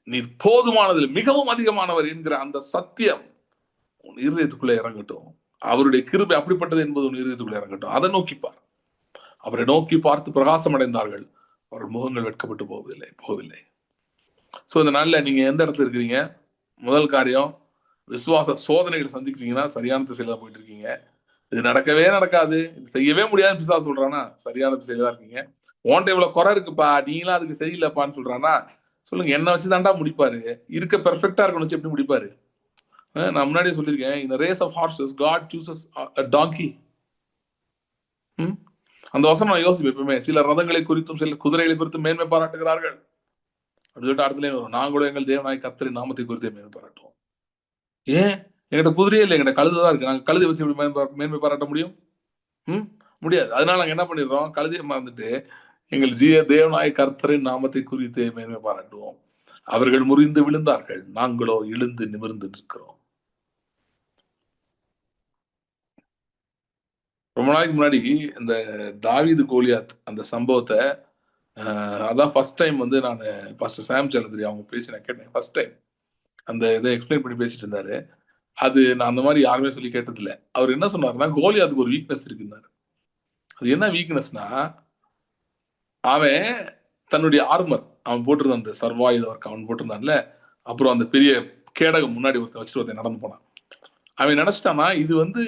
நீர் போதுமானதில் மிகவும் அதிகமானவர் என்கிற அந்த சத்தியம் உன் இருதயத்துக்குள்ளே இறங்கட்டும். அவருடைய கிருபை அப்படிப்பட்டது என்பது உன் இருதயத்துக்குள்ளே இறங்கட்டும். அதை நோக்கிப்பார். அவரை நோக்கி பார்த்து பிரகாசம் அடைந்தார்கள், அவர்கள் முகங்கள் வெட்கப்பட்டு போகவில்லை. ஸோ இந்த நாளில் நீங்க எந்த இடத்துல இருக்கிறீங்க? முதல் காரியம், விசுவாச சோதனைகள் சந்திக்கிறீங்கன்னா சரியான திசையில தான் போயிட்டு இருக்கீங்க. இது நடக்கவே நடக்காது, இது செய்யவே முடியாதுன்னு பிசாசு சொல்றானா, சரியான திசையில தான் இருக்கீங்க. உன்கிட்ட இவ்வளவு குறை இருக்குப்பா, நீங்களாம் அதுக்கு சரியில்லைப்பான்னு சொல்றானா, சொல்லுங்க, என்ன வச்சு தாண்டா முடிப்பாரு, இருக்க பெர்ஃபெக்டா இருக்கணும் வச்சு எப்படி முடிப்பாரு? நான் முன்னாடியே சொல்லியிருக்கேன், இந்த race of horses God chooses a donkey. அந்த வசனம் நான் யோசிப்பேன் எப்பவுமே. சில ரதங்களை குறித்தும் சில குதிரைகளை குறித்தும் மேன்மை பாராட்டுகிறார்கள் அப்படின்னு சொல்லிட்டு அடுத்துல வரும், நாங்களும் எங்கள் தேவனாய் கர்த்தரின் நாமத்தை குறித்து மேன்மை பாராட்டுவோம். ஏன்? எங்கிட்ட குதிரையே இல்லை, எங்கிட்ட கழுதை தான் இருக்கு, நாங்கள் கழுதை வச்சு எப்படி மேன்மை பாராட்ட முடியும்? முடியாது. அதனால நாங்க என்ன பண்ணிடுறோம், கழுதையை மறந்துட்டு எங்கள் தேவனாய் கர்த்தரின் நாமத்தை குறித்து மேன்மை பாராட்டுவோம். அவர்கள் முறிந்து விழுந்தார்கள், நாங்களோ எழுந்து நிமிர்ந்து நிற்கிறோம். ரொம்ப நாளைக்கு முன்னாடி இந்த தாவீது கோலியாத் அந்த சம்பவத்தை, அதான் ஃபர்ஸ்ட் டைம் வந்து நான் பாஸ்டர் சாம் சலந்திரி அவங்க பேசி நான் கேட்டேன். ஃபர்ஸ்ட் டைம் அந்த இதை எக்ஸ்பிளைன் பண்ணி பேசிட்டு இருந்தாரு. அது நான் அந்த மாதிரி யாருமே சொல்லி கேட்டதில்லை. அவர் என்ன சொன்னாருன்னா, கோலியாத்துக்கு ஒரு வீக்னஸ் இருக்குன்னாரு. அது என்ன வீக்னஸ்னா, அவன் தன்னுடைய ஆர்மர், அவன் போட்டிருந்தான் அந்த சர்வாயுத ஒர்க் அவன் போட்டிருந்தான்ல, அப்புறம் அந்த பெரிய கேடகம் முன்னாடி ஒருத்தன் வச்சுட்டு ஒருத்தன் நடந்து போனான். அவன் நினைச்சிட்டானா, இது வந்து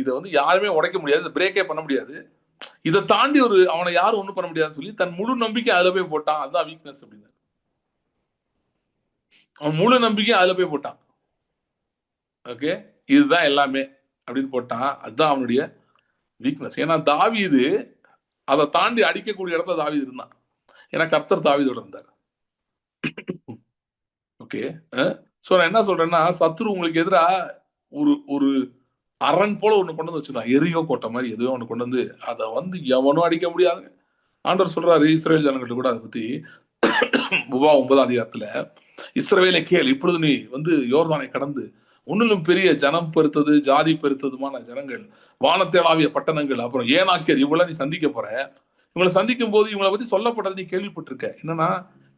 இதை வந்து யாருமே உடைக்க முடியாது, பிரேக்கே பண்ண முடியாது, இதை தாண்டி ஒரு அவனை யாரும் ஒண்ணும் பண்ண முடியாதுன்னு சொல்லி தன் முழு நம்பிக்கை அதுல போய் போட்டான். அதுதான் வீக்னஸ் அப்படின்னு. அவன் முழு நம்பிக்கை அதுல போய் போட்டான். ஓகே, இதுதான் எல்லாமே அப்படின்னு போட்டான். அதுதான் அவனுடைய வீக்னஸ். ஏன்னா தாவீது அதை தாண்டி அடிக்கக்கூடிய இடத்துல தாவீது இருந்தான். ஏன்னா கர்த்தர் தாவீதோட இருந்தார். ஓகே, சோ நான் என்ன சொல்றேன்னா, சத்ரு உங்களுக்கு எதிராக ஒரு ஒரு அரண் போல ஒண்ணு கொண்டு வந்து வச்சிருக்கான், எரியோ கோட்டை மாதிரி எதுவும் ஒண்ணு கொண்டு வந்து, அதை வந்து எவனும் அடிக்க முடியாது. ஆண்டவர் சொல்றாரு இஸ்ரேல் ஜனங்கள்ட்ட கூட அதை பத்தி 9ஆம் அதிகாரத்துல, இஸ்ரவேலை கேள், இப்பொழுது நீ வந்து யோர்தானை கடந்து ஒன்னிலும் பெரிய ஜனம் பெருத்தது ஜாதி பெருத்ததுமான ஜனங்கள், வானத்தேளாவிய பட்டணங்கள், அப்புறம் ஏனாக்கியர், இவங்கள நீ சந்திக்க போற. இவங்களை சந்திக்கும் போது இவங்களை பத்தி சொல்லப்பட்டது நீ கேள்விப்பட்டிருக்க. என்னன்னா,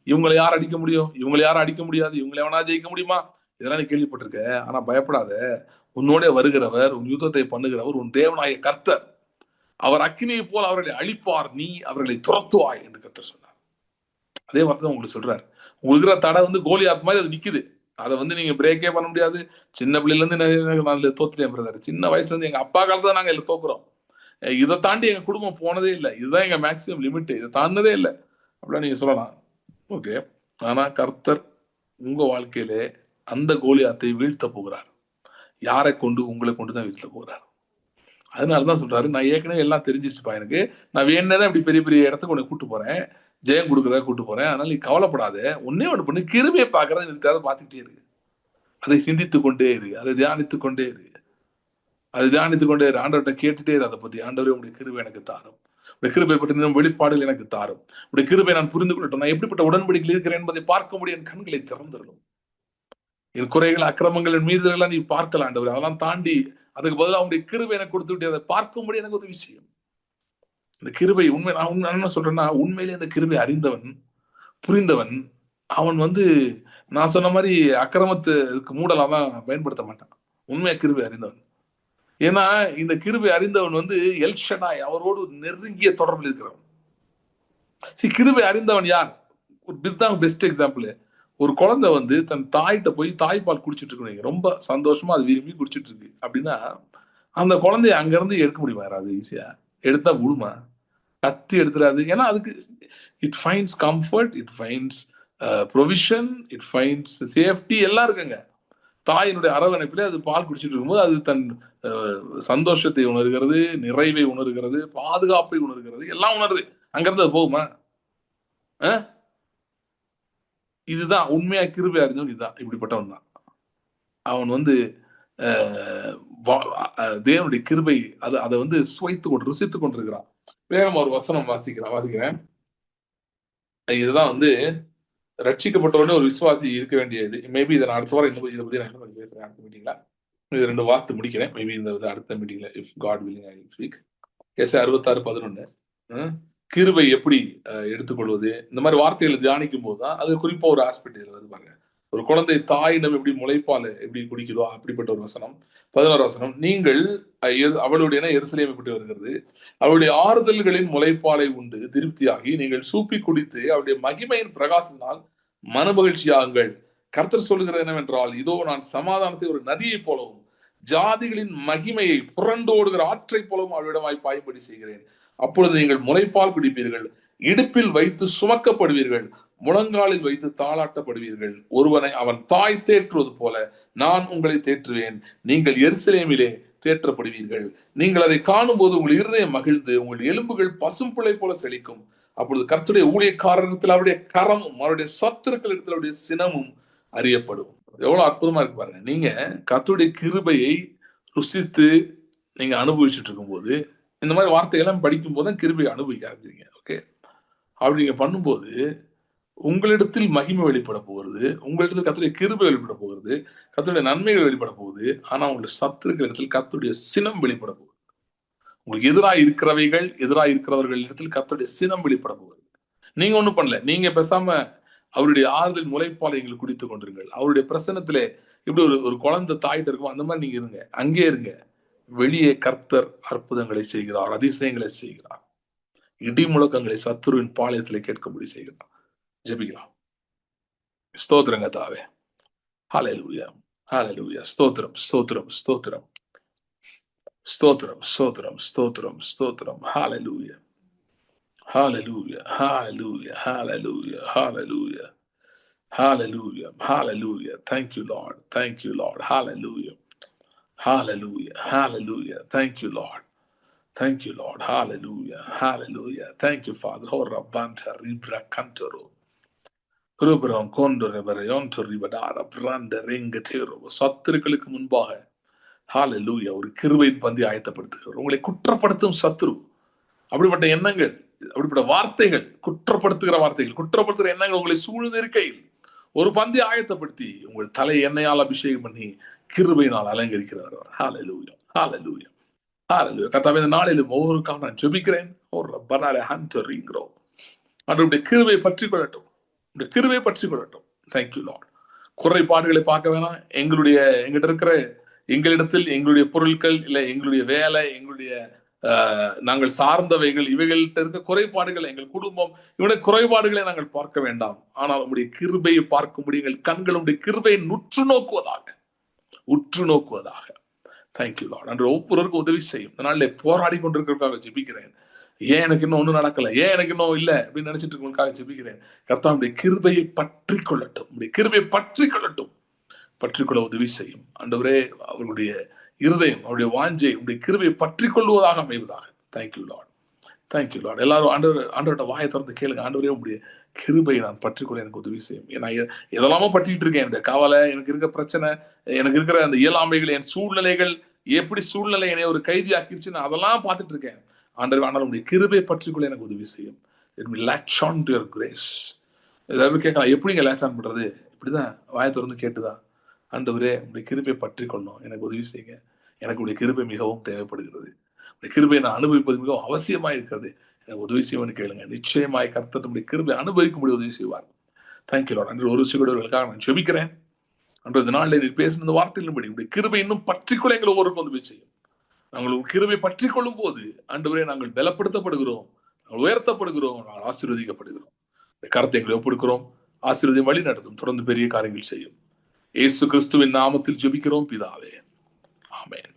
இவங்களை யார் அடிக்க முடியும், இவங்களை யாரும் அடிக்க முடியாது, இவங்களை எவனா ஜெயிக்க முடியுமா, இதெல்லாம் நீ கேள்விப்பட்டிருக்க. ஆனா பயப்படாத, உன்னோட வருகிறவர், உன் யுத்தத்தை பண்ணுகிறவர் உன் தேவனாய கர்த்தர், அவர் அக்கினியை போல் அவர்களை அழிப்பார், நீ அவர்களை துரத்துவாய் என்று கர்த்தர் சொன்னார். அதே வார்த்தை உங்களுக்கு சொல்றாரு. உங்களுக்கு இருக்கிற தடை வந்து கோலியாத் மாதிரி அது நிக்குது, அதை வந்து நீங்க பிரேக்கே பண்ண முடியாது. சின்ன பிள்ளைல இருந்து நான் தோத்துட்டேன் பிரதர், சின்ன வயசுல இருந்து எங்க அப்பா காலத்துல நாங்க எல்லாம் தோக்குறோம், இதை தாண்டி எங்க குடும்பம் போனதே இல்லை, இதுதான் எங்க மேக்சிமம் லிமிட், இதை தாண்டதே இல்லை அப்படின்னா நீங்க சொல்லலாம். ஓகே, ஆனா கர்த்தர் உங்க வாழ்க்கையிலே அந்த கோலியாத்தை வீழ்த்த போகிறார். யாரை கொண்டு? உங்களை கொண்டு தான் வீழ்த்த போகிறார். அதனாலதான் சொல்றாரு, நான் ஏற்கனவே எல்லாம் தெரிஞ்சிருச்சுப்பா, எனக்கு நான் வேணதான் இப்படி பெரிய பெரிய இடத்துக்கு உன்னை கூட்டு போறேன், ஜெயம் கொடுக்குறதா கூட்டு போறேன், அதனால நீ கவலைப்படாத, ஒன்னே ஒன்று பண்ணு, கிருபையை பார்க்கறத நிறுத்தாத பார்த்துக்கிட்டே இருக்கு, அதை சிந்தித்து கொண்டே இரு, அதை தியானித்து கொண்டே இரு, அதை தியானித்து கொண்டே இரு, ஆண்டவர்கிட்ட கேட்டுட்டே இரு அதை பத்தி. ஆண்டவரே உங்களுடைய கிருபை எனக்கு தாரும், உடைய கிருபை பற்றி வெளிப்பாடுகள் எனக்கு தாரும், உடைய கிருபை நான் புரிந்து கொள்ளட்டும், நான் எப்படிப்பட்ட உடன்படிக்கையில் இருக்கிறேன் என்பதை பார்க்க முடியும், என் கண்களை திறந்துடணும், என் குறைகள் அக்கிரமங்கள் மீதுலாம் நீ பார்க்கலாம் ஆண்டவர், அதெல்லாம் தாண்டி அதுக்கு பதிலாக அவங்களுடைய கிருபை எனக்கு கொடுத்து விட்டு அதை பார்க்க முடியும், எனக்கு ஒரு விஷயம். இந்த கிருபை உண்மை, நான் என்ன சொல்றேன்னா, உண்மையிலே அந்த கிருபை அறிந்தவன் புரிந்தவன் அவன் வந்து நான் சொன்ன மாதிரி அக்கிரமத்துக்கு மூடலாதான் பயன்படுத்த மாட்டான், உண்மையா கிருபை அறிந்தவன். ஏன்னா இந்த கிருபை அறிந்தவன் வந்து எல்ஷடாய், அவரோடு நெருங்கிய தொடர்பில் இருக்கிறவன். கிருபை அறிந்தவன் யார்? ஒரு பெஸ்ட் எக்ஸாம்பிள், ஒரு குழந்தை வந்து தன் தாய்கிட்ட போய் தாய்ப்பால் குடிச்சிட்டு இருக்கு, ரொம்ப சந்தோஷமா அது விரும்பி குடிச்சிட்டு இருக்கு அப்படின்னா, அந்த குழந்தைய அங்கிருந்து எடுக்க முடியுமா? யாராவது ஈஸியா எடுத்தா விடுமா? கத்தி எடுத்துறாது. ஏன்னா அதுக்கு it finds comfort, it finds provision, it finds safety எல்லாம் இருக்குங்க. தாயினுடைய அரவணைப்பிலே அது பால் குடிச்சிட்டு இருக்கும்போது அது தன் சந்தோஷத்தை உணர்கிறது, நிறைவை உணர்கிறது, பாதுகாப்பை உணர்கிறது, எல்லாம் உணருது. அங்கிருந்து அது போகுமா? இதுதான் உண்மையா கிருபை அறிஞ்சவன். இதுதான் இப்படிப்பட்டவன் தான் அவன். தேவனுடைய கிருபை அதை சுவைத்து கொண்டு ருசித்துக் கொண்டிருக்கிறான். வேகம் ஒரு வசனம் வாசிக்கிறேன். இதுதான் ரட்சிக்கப்பட்டவனே ஒரு விசுவாசி இருக்க வேண்டியது. மேபி இதை நான் அடுத்த வாரம் இதை பத்தி நான் பேசுறேன் அடுத்த மீட்டிங்ல. இது 2 வார்த்தை முடிக்கிறேன். மேபி இந்த அடுத்த மீட்டிங்ல if God willing I will speak. 66:11 கிருபை எப்படி எடுத்துக்கொள்வது, இந்த மாதிரி வார்த்தைகளை தியானிக்கும் போது தான் அது குறிப்பா ஒரு ஆஸ்பெக்ட் இதுல வருது பாருங்க. ஒரு குழந்தை தாயிடம் எப்படி முளைப்பால் எப்படி குடிக்குதோ அப்படிப்பட்ட ஒரு வசனம். 11 வசனம், நீங்கள் அவளுடைய எருசலேமை விட்டு வருகிறது, அவளுடைய ஆறுதல்களின் முளைப்பாலை உண்டு திருப்தியாகி நீங்கள் சூப்பி குடித்து அவருடைய மகிமையின் பிரகாசத்தினால் மனமகிழ்ச்சியாகுங்கள். கர்த்தர் சொல்லுகிறது என்னவென்றால், இதோ நான் சமாதானத்தை ஒரு நதியை போலவும் ஜாதிகளின் மகிமையை புரண்டு ஓடுகிற ஆற்றை போலவும் அவளிடமாய் பாயும்படி செய்கிறேன். அப்பொழுது நீங்கள் முளைப்பால் குடிப்பீர்கள், இடுப்பில் வைத்து சுமக்கப்படுவீர்கள், முழங்காலில் வைத்து தாளாட்டப்படுவீர்கள். ஒருவனை அவன் தாய் தேற்றுவது போல நான் உங்களை தேற்றுவேன். நீங்கள் எருசலேமிலே தேற்றப்படுவீர்கள். நீங்கள் அதை காணும் போது உங்கள் இருதயம் மகிழ்ந்து உங்கள் எலும்புகள் பசும்பிள்ளை போல செழிக்கும். அப்பொழுது கர்த்தருடைய ஊழியக்காரரிடத்தில் அவருடைய கரமும் அவருடைய சத்துருக்கள் இடத்தில் அவருடைய சினமும் அறியப்படும். எவ்வளவு அற்புதமா இருக்கு பாருங்க. நீங்க கர்த்தருடைய கிருபையை ருசித்து நீங்க அனுபவிச்சுட்டு இருக்கும்போது இந்த மாதிரி வார்த்தைகள்லாம் படிக்கும் போது தான் கிருபையை அனுபவிக்க ஆரம்பிக்கிறீங்க. ஓகே, அப்படி நீங்க பண்ணும்போது உங்களிடத்தில் மகிமை வெளிப்பட போகிறது, உங்களிடத்தில் கர்த்தருடைய கிருபை வெளிப்பட போகிறது, கர்த்தருடைய நன்மைகள் வெளிப்பட போகுது. ஆனா உங்களுடைய சத்துருக்கள் இடத்தில் கர்த்தருடைய சினம் வெளிப்பட போகுது. உங்களுக்கு எதிராக இருக்கிறவர்கள் இடத்தில் கர்த்தருடைய சினம் வெளிப்பட போகுது. நீங்க ஒண்ணும் பண்ணல, நீங்க பேசாம அவருடைய ஆறுதல் முளைப்பாலை எங்களுக்கு குடித்துக் கொண்டிருங்கள். அவருடைய பிரசனத்திலே இப்படி ஒரு குழந்தை தாயிட்ட இருக்கும், அந்த மாதிரி நீங்க இருங்க, அங்கே இருங்க. வெளியே கர்த்தர் அற்புதங்களை செய்கிறார், அதிசயங்களை செய்கிறார், இடி முழக்கங்களை சத்துருவின் பாளையத்திலே கேட்கும்படி செய்கிறார். ஜெபிக்கலாம். ஸ்தோத்திரங்க தாவே. ஹல்லேலூயா, ஹல்லேலூயா. ஸ்தோத்திரம், ஸ்தோத்திரம், ஸ்தோத்திரம், ஸ்தோத்திரம், ஸ்தோத்திரம், ஸ்தோத்திரம், ஸ்தோத்திரம். ஹல்லேலூயா, ஹல்லேலூயா, ஹல்லேலூயா, ஹல்லேலூயா, ஹல்லேலூயா, ஹல்லேலூயா, ஹல்லேலூயா. Thank you Lord, thank you Lord. Hallelujah, hallelujah, hallelujah. Thank you Lord, thank you Lord. Hallelujah, hallelujah. Thank you Father. Ho rabanta ribra cantoro ரூபரம் கொண்டு ரிபடார பிராண்ட ரெங்கடேரோ. சத்துருக்களுக்கு முன்பாக ஹல்லேலூயா ஒரு கிருபையின் பந்தி ஆயத்தப்படுத்துகிறார். உங்களை குற்றப்படுத்தும் சத்துரு, அப்படிப்பட்ட எண்ணங்கள், அப்படிப்பட்ட வார்த்தைகள், குற்றப்படுத்துகிற வார்த்தைகள், குற்றப்படுத்துகிற எண்ணங்கள் உங்களை சூழ்ந்து இருக்கையில் ஒரு பந்தி ஆயத்தப்படுத்தி உங்கள் தலை எண்ணெயால் அபிஷேகம் பண்ணி கிருபையினால் அலங்கரிக்கிறார். ஹல்லேலூயா, ஹல்லேலூயா, ஹல்லேலூயா. கர்த்தாவே, இந்த நாளிலும் ஒவ்வொருக்காக நான் ஜெபிக்கிறேன். ஒரு பனாரே ஹண்டரிங்கிறோ அவருடைய கிருபையை பற்றி கொள்ளட்டும், கிருபையை பற்றி கொள்ளட்டும். Thank you Lord. குறைபாடுகளை பார்க்க வேணாம். எங்கிட்ட இருக்கிற எங்களிடத்தில் எங்களுடைய பொருட்கள் இல்லை, எங்களுடைய வேலை, எங்களுடைய நாங்கள் சார்ந்தவைகள், இவைகள்கிட்ட இருக்க குறைபாடுகள், எங்கள் குடும்பம், இவனுடைய குறைபாடுகளை நாங்கள் பார்க்க வேண்டாம். ஆனால் உங்களுடைய கிருபையை பார்க்கும்படி எங்கள் கண்கள் உங்களுடைய கிருபையை உற்று நோக்குவதாக. Thank you Lord. அன்று ஒவ்வொருவருக்கும் உதவி செய்யும். இந்த நாளில் போராடி கொண்டிருக்கிறதுக்காக ஜெபிக்கிறேன். ஏன் எனக்கு இன்னும் ஒன்றும் நடக்கல, ஏன் எனக்கு இன்னும் இல்லை அப்படின்னு நினைச்சிட்டு இருக்கவங்களுக்காக ஜெபிக்கிறேன். கர்த்தாவுடைய கிருபையை பற்றி கொள்ளட்டும், கிருபையை பற்றிக்கொள்ள உதவி செய்யும். ஆண்டவரே, அவர்களுடைய இருதயம், அவருடைய வாஞ்சை உங்களுடைய கிருபையை பற்றி கொள்வதாக அமைவதாக. Thank you lord, thank you lord. எல்லாரும் ஆண்டவரோட வாயை திறந்து கேளுங்க. ஆண்டவரே, உங்களுடைய கிருபையை நான் பற்றிக்கொள்ள எனக்கு உதவி செய்யும். நான் எதெல்லாமோ பற்றிக்கிட்டு இருக்கேன். என்னுடைய கவலை, எனக்கு இருக்கிற பிரச்சனை, எனக்கு இருக்கிற அந்த இயலாமைகள், என் சூழ்நிலைகள், எப்படி சூழ்நிலை என்னை ஒரு கைதி ஆக்கிடுச்சு, நான் அதெல்லாம் பார்த்துட்டு இருக்கேன். ஆண்டவர், ஆனால் உங்களுடைய கிருபையை பற்றிக்கொள்ள எனக்கு உதவி செய்யும். Let me latch on to your grace. ஏதாவது கேட்கலாம், எப்படிங்க லேட்ச் ஆன் பண்றது? இப்படிதான் வாயை திறந்து கேட்டுதான், ஆண்டவரே, உங்களுடைய கிருபையை பற்றிக்கொள்ளணும், எனக்கு உதவி செய்யுங்க. எனக்கு உடைய கிருபை மிகவும் தேவைப்படுகிறது. உடைய கிருபையை நான் அனுபவிப்பது மிகவும் அவசியமா இருக்கிறது. எனக்கு உதவி செய்வோன்னு கேளுங்க. நிச்சயமாய் கர்த்தர் உடைய கிருபை அனுபவிக்கும்படி உதவி செய்வார். Thank you Lord. அன்று ஒரு சிறுவர்களுக்காக நான் ஜெபிக்கிறேன். அன்று இந்த நாளில் நீ பேசின இந்த வார்த்தையின்படி உடைய கிருபை இன்னும் பற்றிக்கொள்ள எங்களை ஒவ்வொருக்கும் உதவி செய்யும். நாங்கள் கிருபை பற்றி கொள்ளும் போது ஆண்டவரே, நாங்கள் பலப்படுத்தப்படுகிறோம், நாங்கள் உயர்த்தப்படுகிறோம், நாங்கள் ஆசீர்வதிக்கப்படுகிறோம். இந்த கருத்தை எங்களை ஒப்படுக்கிறோம். ஆசீர்வதியும் வழி நடத்தும். தொடர்ந்து பெரிய காரியங்கள் செய்யும். இயேசு கிறிஸ்துவின் நாமத்தில் ஜெபிக்கிறோம் பிதாவே. ஆமென்.